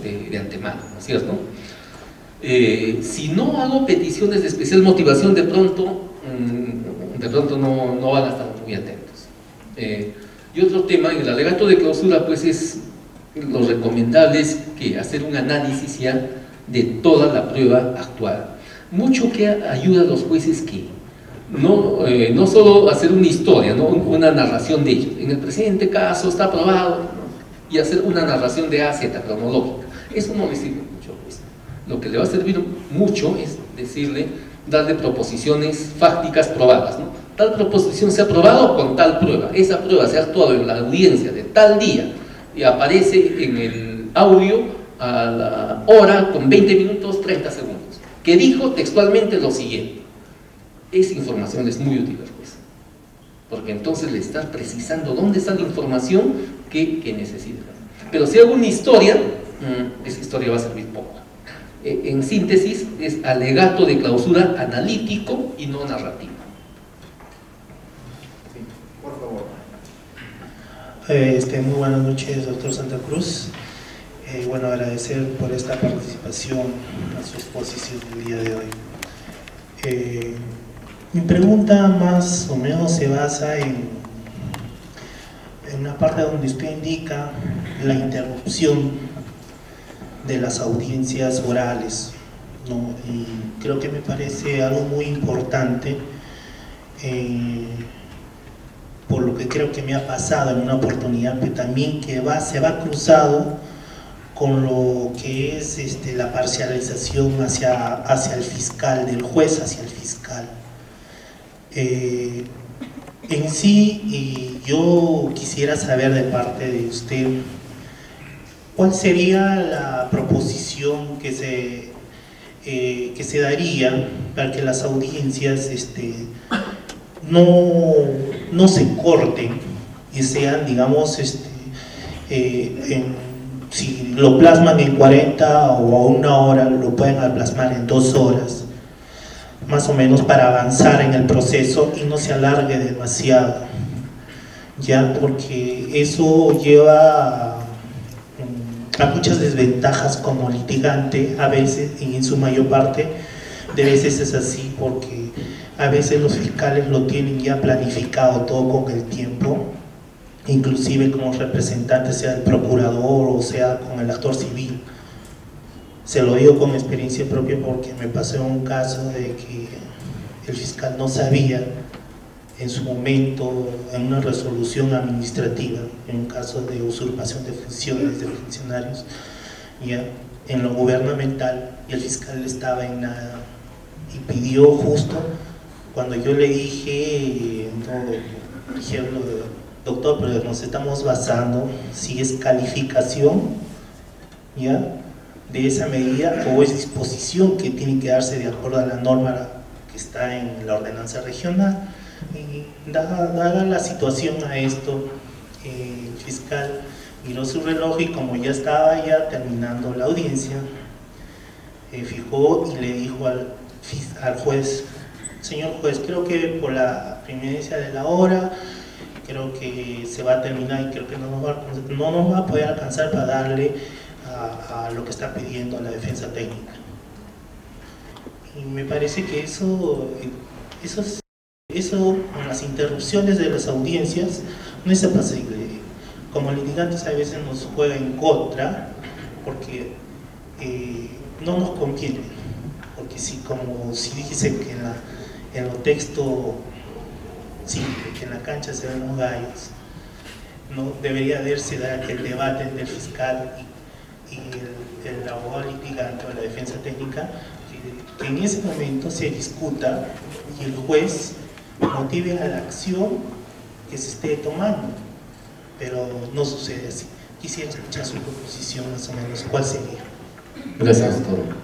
de antemano, ¿no es cierto? Si no hago peticiones de especial motivación, de pronto no van a estar muy atentos. Y otro tema, en el alegato de clausura, pues es lo recomendable es que hacer un análisis ya de toda la prueba actual. Mucho que ayuda a los jueces que no solo hacer una historia, ¿no?, una narración de ello. En el presente caso está aprobado, ¿no?, y hacer una narración de A a Z cronológica. Eso no le sirve mucho, pues. Lo que le va a servir mucho es darle proposiciones fácticas probadas, ¿no? Tal proposición se ha probado con tal prueba. Esa prueba se ha actuado en la audiencia de tal día y aparece en el audio a la hora con 20 minutos 30 segundos, que dijo textualmente lo siguiente. Esa información es muy útil al juez, porque entonces le estás precisando dónde está la información que necesita. Pero si hago una historia, esa historia va a servir poco. En síntesis, es alegato de clausura analítico y no narrativo. Sí, por favor. Muy buenas noches, doctor Santa Cruz. Bueno, agradecer por esta participación a su exposición del día de hoy. Mi pregunta más o menos se basa en una parte donde usted indica la interrupción de las audiencias orales, ¿no? Y creo que me parece algo muy importante, por lo que creo que me ha pasado en una oportunidad, pero también que se va cruzado con lo que es la parcialización hacia el fiscal, del juez hacia el fiscal. En sí, yo quisiera saber de parte de usted cuál sería la proposición que se daría para que las audiencias no se corten y sean, digamos, si lo plasman en 40 o a 1 hora, lo pueden plasmar en 2 horas, más o menos, para avanzar en el proceso y no se alargue demasiado, ya, porque eso lleva a muchas desventajas como litigante a veces, y en su mayor parte de veces es así, porque a veces los fiscales lo tienen ya planificado todo con el tiempo, inclusive como representante, sea el procurador o sea con el actor civil. Se lo digo con experiencia propia porque me pasó un caso de que el fiscal no sabía en su momento, en una resolución administrativa, en un caso de usurpación de funciones de funcionarios, ya, en lo gubernamental, y el fiscal estaba en nada, y pidió justo, cuando yo le dije, no, dijeron, doctor, pero nos estamos basando si es calificación, ya, de esa medida o es disposición que tiene que darse de acuerdo a la norma que está en la ordenanza regional. Y dada la situación a esto, el fiscal miró su reloj y como ya estaba ya terminando la audiencia, fijó y le dijo al juez: señor juez, creo que por la primerencia de la hora, creo que se va a terminar y creo que no nos va a poder alcanzar para darle a lo que está pidiendo la defensa técnica. Y me parece que eso con las interrupciones de las audiencias no es posible. Como litigantes a veces nos juega en contra porque no nos conviene, porque como si dijese que en los textos simple, que en la cancha se ven los gallos, no debería darse aquel debate entre el fiscal y el abogado litigante o la defensa técnica, que en ese momento se discuta y el juez motive a la acción que se esté tomando, pero no sucede así. Quisiera escuchar su proposición más o menos, ¿cuál sería? Gracias, doctor.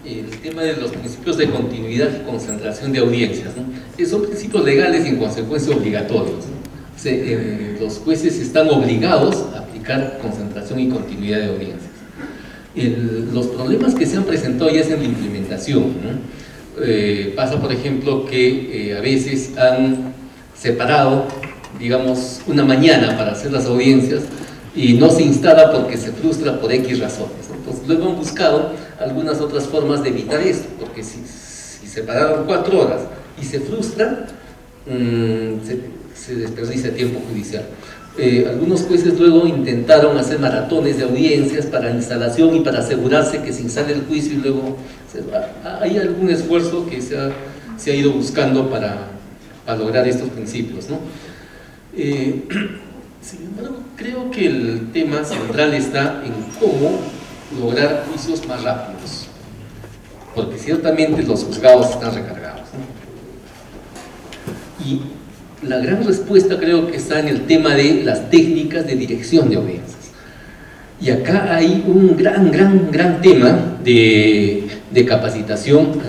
El tema de los principios de continuidad y concentración de audiencias, ¿no? Son principios legales y en consecuencia obligatorios, ¿no? Los jueces están obligados a aplicar concentración y continuidad de audiencias. Los problemas que se han presentado ya es en la implementación, ¿no? Pasa, por ejemplo, que a veces han separado, digamos, una mañana para hacer las audiencias y no se instala porque se frustra por X razones. Entonces luego han buscado algunas otras formas de evitar esto, porque si separaron 4 horas y se frustran, se desperdicia tiempo judicial. Algunos jueces luego intentaron hacer maratones de audiencias para instalación y para asegurarse que se instale el juicio y luego hay algún esfuerzo que se ha ido buscando para lograr estos principios, ¿no? Sin embargo, creo que el tema central está en cómo lograr juicios más rápidos, porque ciertamente los juzgados están recargados, ¿no? Y la gran respuesta creo que está en el tema de las técnicas de dirección de audiencias. Y acá hay un gran tema de capacitación,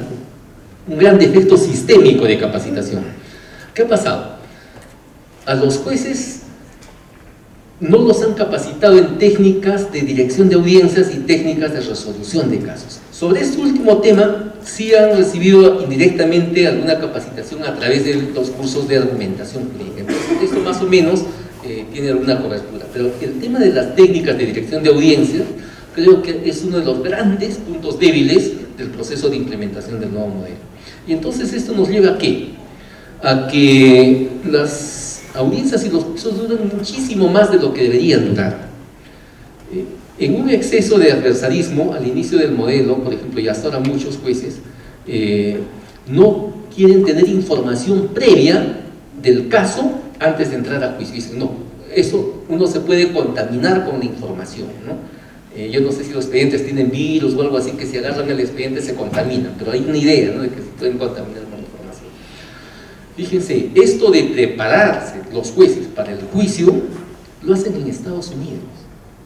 un gran defecto sistémico de capacitación. ¿Qué ha pasado? A los jueces no los han capacitado en técnicas de dirección de audiencias y técnicas de resolución de casos. Sobre este último tema sí han recibido indirectamente alguna capacitación a través de los cursos de argumentación jurídica. Entonces esto más o menos tiene alguna cobertura, pero el tema de las técnicas de dirección de audiencias creo que es uno de los grandes puntos débiles del proceso de implementación del nuevo modelo. Y entonces esto nos lleva ¿a qué? A que las audiencias y los juicios duran muchísimo más de lo que deberían durar. En un exceso de adversarismo al inicio del modelo, por ejemplo, y hasta ahora muchos jueces no quieren tener información previa del caso antes de entrar a juicio. Dicen, no, eso uno se puede contaminar con la información, ¿no? Yo no sé si los expedientes tienen virus o algo así, que si agarran el expediente se contaminan, pero hay una idea, ¿no?, de que se pueden contaminar con la información. Fíjense, esto de prepararse los jueces para el juicio lo hacen en Estados Unidos,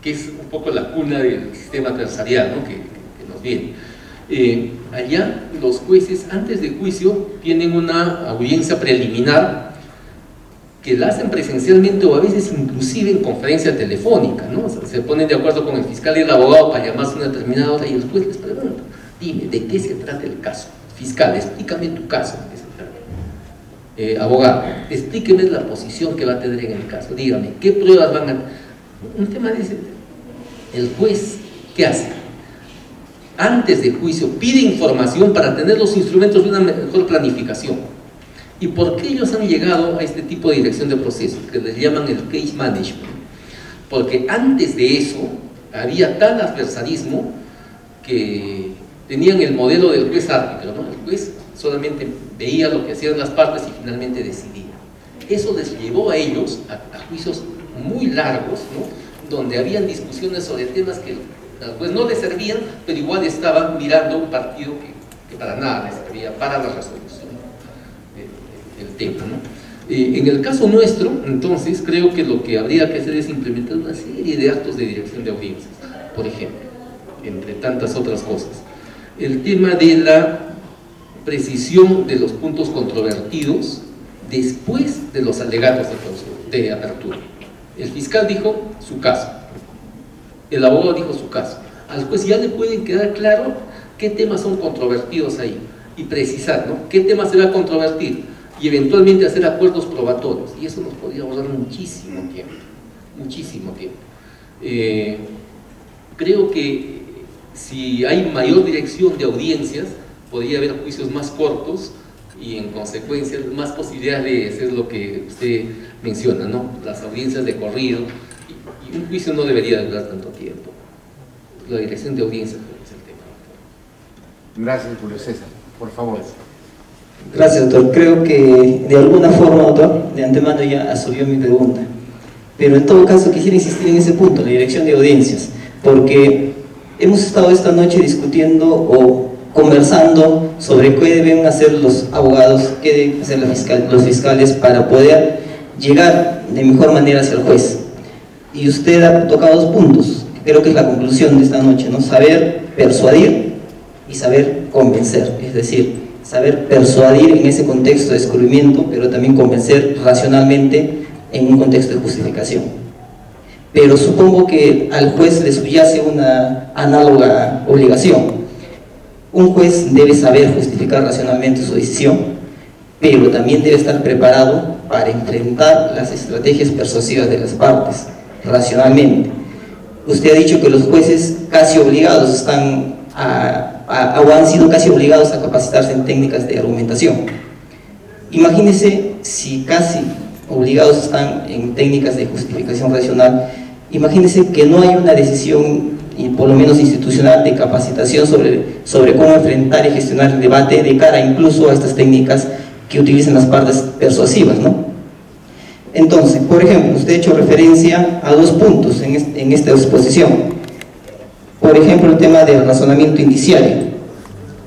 que es un poco la cuna del sistema adversarial, ¿no?, que nos viene. Allá los jueces antes del juicio tienen una audiencia preliminar que la hacen presencialmente o a veces inclusive en conferencia telefónica, ¿no? O sea, se ponen de acuerdo con el fiscal y el abogado para llamarse una determinada hora y el juez les pregunta, dime, ¿de qué se trata el caso? Fiscal, explícame tu caso, ¿de qué se trata? Abogado, explíqueme la posición que va a tener en el caso, dígame, ¿qué pruebas van a...? Un tema de ese. El juez, ¿qué hace? Antes del juicio pide información para tener los instrumentos de una mejor planificación. ¿Y por qué ellos han llegado a este tipo de dirección de procesos, que les llaman el case management? Porque antes de eso había tal adversarismo que tenían el modelo del juez árbitro, ¿no? El juez solamente veía lo que hacían las partes y finalmente decidía. Eso les llevó a ellos a juicios muy largos, ¿no?, donde habían discusiones sobre temas que Al juez no le servían, pero igual estaba mirando un partido que para nada le servía para la resolución del tema, ¿no? En el caso nuestro, entonces, creo que lo que habría que hacer es implementar una serie de actos de dirección de audiencias, por ejemplo, entre tantas otras cosas. El tema de la precisión de los puntos controvertidos después de los alegatos de apertura. El fiscal dijo su caso, el abogado dijo su caso. Al juez ya le pueden quedar claro qué temas son controvertidos ahí y precisar, ¿no?, qué tema se va a controvertir y eventualmente hacer acuerdos probatorios, y eso nos podría ahorrar muchísimo tiempo, muchísimo tiempo. Creo que si hay mayor dirección de audiencias, podría haber juicios más cortos y en consecuencia más posibilidades de hacer lo que usted menciona, ¿no?, las audiencias de corrido, y un juicio no debería durar tanto tiempo. La dirección de audiencias es el tema. Gracias, Julio César. Por favor. Gracias, doctor. Creo que de alguna forma, doctor, de antemano ya asumió mi pregunta. Pero en todo caso quisiera insistir en ese punto, la dirección de audiencias, porque hemos estado esta noche discutiendo o conversando sobre qué deben hacer los abogados, qué deben hacer los fiscales para poder llegar de mejor manera hacia el juez. Y usted ha tocado dos puntos, que creo que es la conclusión de esta noche, ¿no? Saber persuadir y saber convencer, es decir, saber persuadir en ese contexto de descubrimiento, pero también convencer racionalmente en un contexto de justificación. Pero supongo que al juez le subyace una análoga obligación. Un juez debe saber justificar racionalmente su decisión, pero también debe estar preparado para enfrentar las estrategias persuasivas de las partes, racionalmente. Usted ha dicho que los jueces casi obligados están o han sido casi obligados a capacitarse en técnicas de argumentación. Imagínese si casi obligados están en técnicas de justificación racional, imagínese que no hay una decisión, y por lo menos institucional, de capacitación sobre cómo enfrentar y gestionar el debate de cara incluso a estas técnicas que utilizan las partes persuasivas, ¿no? Entonces, por ejemplo, usted ha hecho referencia a dos puntos en esta exposición. Por ejemplo, el tema del razonamiento indiciario.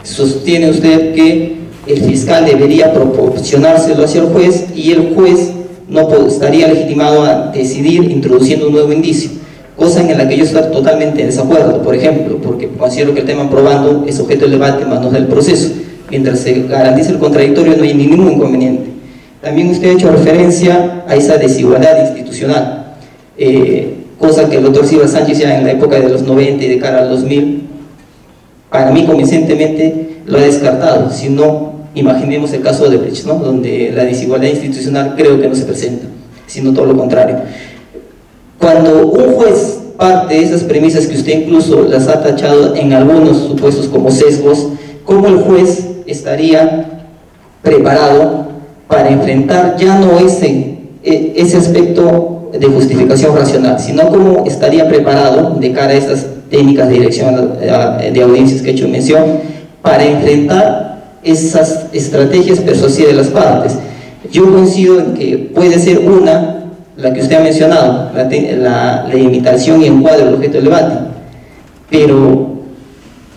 Sostiene usted que el fiscal debería proporcionárselo hacia el juez y el juez no estaría legitimado a decidir introduciendo un nuevo indicio, cosa en la que yo estoy totalmente en desacuerdo, por ejemplo, porque considero que el tema probando es objeto del debate más no del proceso. Mientras se garantice el contradictorio no hay ningún inconveniente. También usted ha hecho referencia a esa desigualdad institucional, cosa que el doctor Silva Sánchez ya en la época de los 90 y de cara al 2000, para mí convincentemente lo ha descartado. Si no, imaginemos el caso de Brecht, ¿no?, donde la desigualdad institucional creo que no se presenta, sino todo lo contrario. Cuando un juez parte de esas premisas que usted incluso las ha tachado en algunos supuestos como sesgos, ¿cómo el juez estaría preparado para enfrentar ya no ese aspecto de justificación racional, sino cómo estaría preparado de cara a estas técnicas de dirección de audiencias que he hecho mención para enfrentar esas estrategias persuasivas de las partes? Yo coincido en que puede ser la que usted ha mencionado, la imitación y encuadre del objeto del debate, pero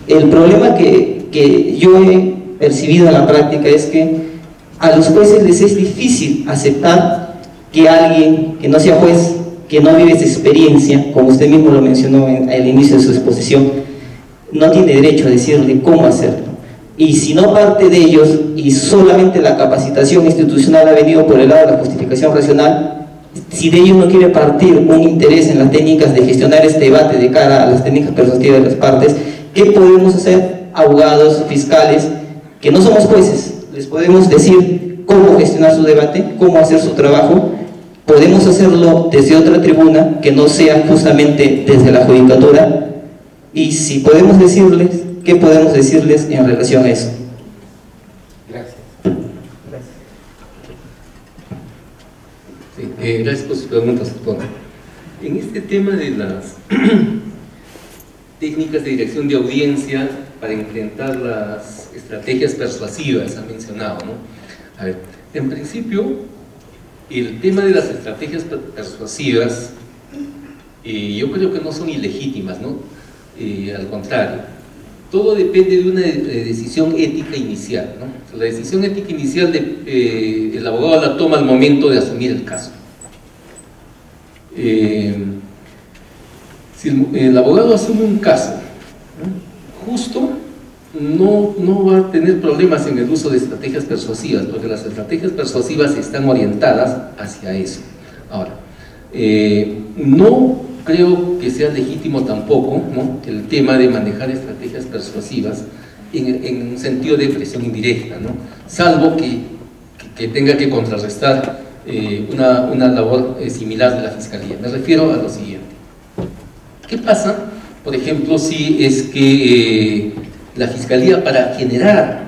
el problema que yo he percibido en la práctica es que a los jueces les es difícil aceptar que alguien que no sea juez, que no vive esa experiencia, como usted mismo lo mencionó al inicio de su exposición, no tiene derecho a decirle cómo hacerlo. Y si no parte de ellos y solamente la capacitación institucional ha venido por el lado de la justificación racional, si de ellos no quiere partir un interés en las técnicas de gestionar este debate de cara a las técnicas persuasivas de las partes, ¿qué podemos hacer abogados, fiscales, que no somos jueces? Les podemos decir cómo gestionar su debate, cómo hacer su trabajo. Podemos hacerlo desde otra tribuna que no sea justamente desde la judicatura, y si podemos decirles, ¿qué podemos decirles en relación a eso? Gracias. Sí, gracias por sus preguntas, doctor. En este tema de las técnicas de dirección de audiencia para enfrentar las estrategias persuasivas, ha mencionado, ¿no? A ver, en principio, el tema de las estrategias persuasivas, yo creo que no son ilegítimas, ¿no? al contrario. Todo depende de una decisión ética inicial, ¿no? La decisión ética inicial el abogado la toma al momento de asumir el caso. Si el abogado asume un caso, ¿no?, justo, no va a tener problemas en el uso de estrategias persuasivas, porque las estrategias persuasivas están orientadas hacia eso. Ahora, no creo que sea legítimo tampoco, ¿no?, el tema de manejar estrategias persuasivas en un sentido de presión indirecta, ¿no?, salvo que tenga que contrarrestar una labor similar de la Fiscalía. Me refiero a lo siguiente. ¿Qué pasa, por ejemplo, si es que la Fiscalía, para generar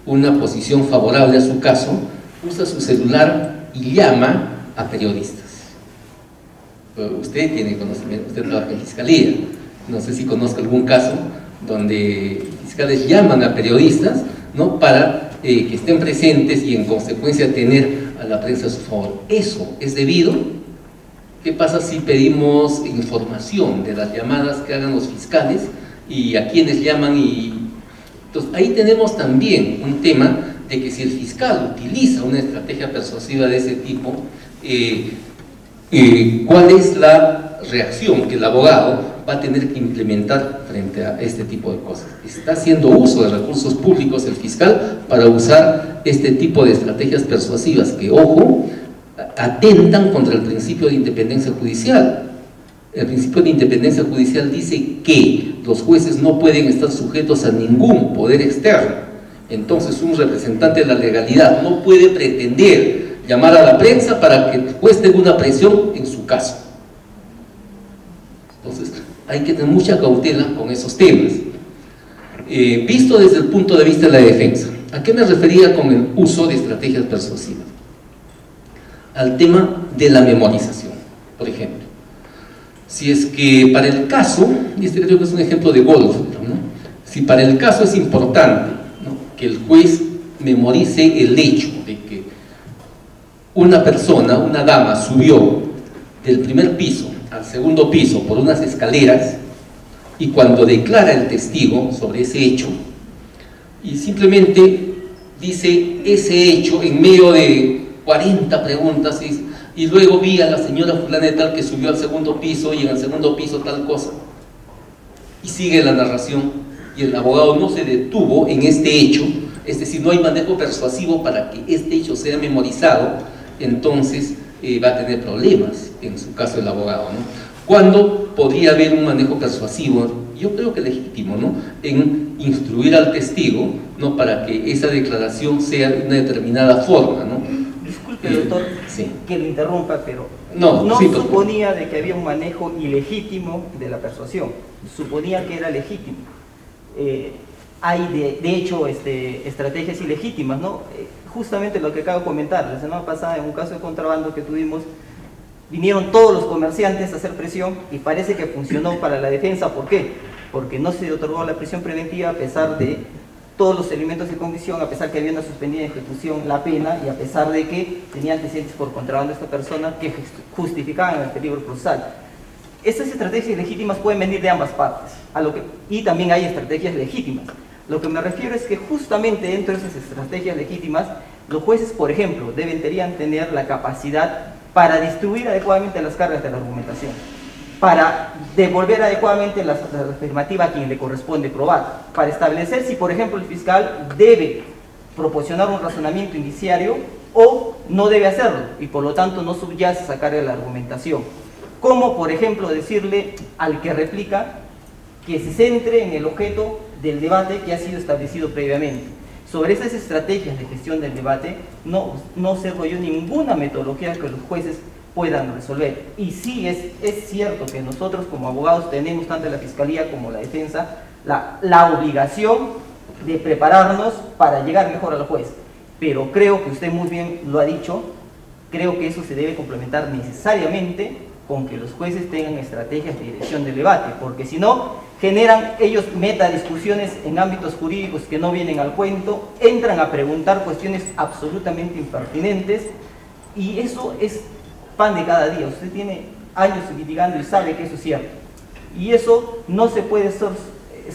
una posición favorable a su caso, usa su celular y llama a periodistas? Usted tiene conocimiento, usted trabaja en Fiscalía, no sé si conozca algún caso donde fiscales llaman a periodistas, ¿no?, para que estén presentes y en consecuencia tener a la prensa a su favor. ¿Eso es debido? ¿Qué pasa si pedimos información de las llamadas que hagan los fiscales y a quienes llaman? Entonces ahí tenemos también un tema de que si el fiscal utiliza una estrategia persuasiva de ese tipo, ¿cuál es la reacción que el abogado va a tener que implementar frente a este tipo de cosas? ¿Está haciendo uso de recursos públicos el fiscal para usar este tipo de estrategias persuasivas que, ojo, atentan contra el principio de independencia judicial? El principio de independencia judicial dice que los jueces no pueden estar sujetos a ningún poder externo. Entonces un representante de la legalidad no puede pretender llamar a la prensa para que el juez tenga una presión en su caso. Entonces hay que tener mucha cautela con esos temas. Visto desde el punto de vista de la defensa, ¿a qué me refería con el uso de estrategias persuasivas? Al tema de la memorización, por ejemplo. Si es que para el caso, y este creo que es un ejemplo de golf, ¿no?, si para el caso es importante, ¿no?, que el juez memorice el hecho de que una persona, una dama, subió del primer piso al segundo piso por unas escaleras, y cuando declara el testigo sobre ese hecho, y simplemente dice ese hecho en medio de 40 preguntas, y luego vi a la señora fulana de tal que subió al segundo piso y en el segundo piso tal cosa, y sigue la narración, y el abogado no se detuvo en este hecho, es decir, no hay manejo persuasivo para que este hecho sea memorizado, entonces va a tener problemas en su caso el abogado, ¿no? ¿Cuándo podría haber un manejo persuasivo? Yo creo que legítimo, ¿no?, en instruir al testigo, ¿no?, para que esa declaración sea de una determinada forma, ¿no? Disculpe, doctor, sí, que le interrumpa, pero no sí, suponía de que había un manejo ilegítimo de la persuasión, suponía que era legítimo. Hay de hecho estrategias ilegítimas, ¿no? Justamente lo que acabo de comentar, la semana pasada en un caso de contrabando que tuvimos, vinieron todos los comerciantes a hacer presión y parece que funcionó para la defensa. ¿Por qué? Porque no se otorgó la prisión preventiva a pesar de todos los elementos de convicción, a pesar que había una suspendida ejecución la pena y a pesar de que tenía antecedentes por contrabando esta persona que justificaban el peligro procesal. Estas estrategias legítimas pueden venir de ambas partes, y también hay estrategias legítimas. Lo que me refiero es que justamente dentro de esas estrategias legítimas, los jueces, por ejemplo, deberían tener la capacidad para distribuir adecuadamente las cargas de la argumentación, para devolver adecuadamente la afirmativa a quien le corresponde probar, para establecer si, por ejemplo, el fiscal debe proporcionar un razonamiento indiciario o no debe hacerlo, y por lo tanto no subyace esa carga de la argumentación. Como, por ejemplo, decirle al que replica que se centre en el objeto del debate que ha sido establecido previamente. Sobre esas estrategias de gestión del debate no observo yo ninguna metodología que los jueces puedan resolver. Y sí es cierto que nosotros como abogados tenemos, tanto la Fiscalía como la defensa, la obligación de prepararnos para llegar mejor al juez. Pero creo que usted muy bien lo ha dicho, creo que eso se debe complementar necesariamente con que los jueces tengan estrategias de dirección del debate, porque si no, generan ellos metadiscusiones en ámbitos jurídicos que no vienen al cuento, entran a preguntar cuestiones absolutamente impertinentes, y eso es pan de cada día. Usted tiene años litigando y sabe que eso es cierto. Y eso no se puede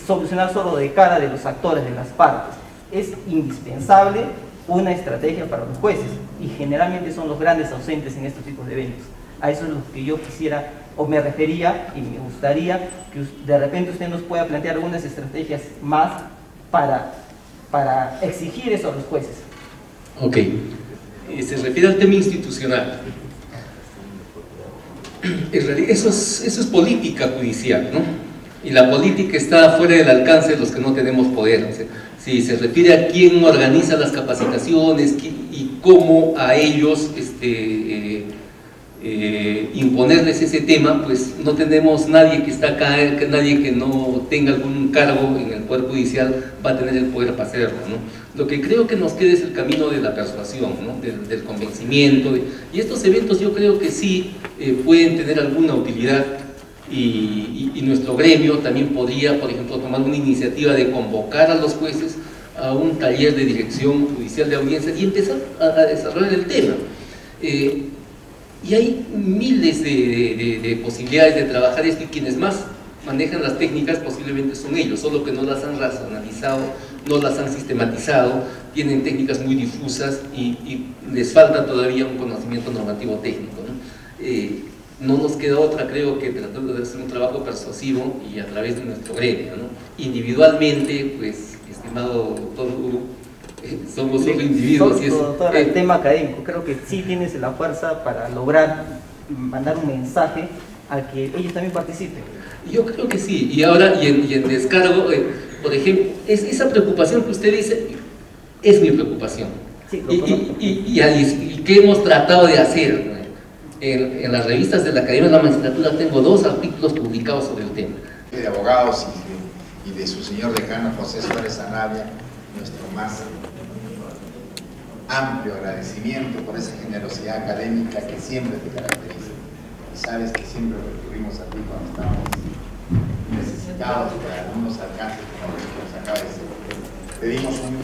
solucionar solo de cara de los actores, de las partes. Es indispensable una estrategia para los jueces, y generalmente son los grandes ausentes en estos tipos de eventos. A eso es lo que yo quisiera, o me refería, y me gustaría que de repente usted nos pueda plantear algunas estrategias más para exigir eso a los jueces. Ok, se refiere al tema institucional. En realidad eso es política judicial, ¿no? Y la política está fuera del alcance de los que no tenemos poder. O sea, si se refiere a quién organiza las capacitaciones y cómo a ellos imponerles ese tema, pues no tenemos nadie que está acá, nadie que no tenga algún cargo en el Poder Judicial va a tener el poder para hacerlo, ¿no? Lo que creo que nos queda es el camino de la persuasión, ¿no? del convencimiento, y estos eventos yo creo que sí pueden tener alguna utilidad, y nuestro gremio también podría, por ejemplo, tomar una iniciativa de convocar a los jueces a un taller de dirección judicial de audiencias y empezar a desarrollar el tema. Y hay miles de posibilidades de trabajar esto, y quienes más manejan las técnicas posiblemente son ellos, solo que no las han racionalizado, no las han sistematizado, tienen técnicas muy difusas y les falta todavía un conocimiento normativo técnico, ¿no? No nos queda otra, creo, que tratar de hacer un trabajo persuasivo y a través de nuestro gremio, ¿no? Individualmente, pues, estimado doctor Hugo, somos solo individuos. Todo el tema académico, creo que sí tienes la fuerza para lograr mandar un mensaje a que ellos también participen. Yo creo que sí, y ahora, y en descargo, por ejemplo, esa preocupación que usted dice, es mi preocupación. Sí, y ¿qué hemos tratado de hacer? ¿No? En las revistas de la Academia de la Magistratura tengo 2 artículos publicados sobre el tema. De abogados y de su señor decano José Suárez Anavia, nuestro más amplio agradecimiento por esa generosidad académica que siempre te caracteriza. Y sabes que siempre recurrimos a ti cuando estamos necesitados de algunos alcances como los que nos acaba de decir. Pedimos un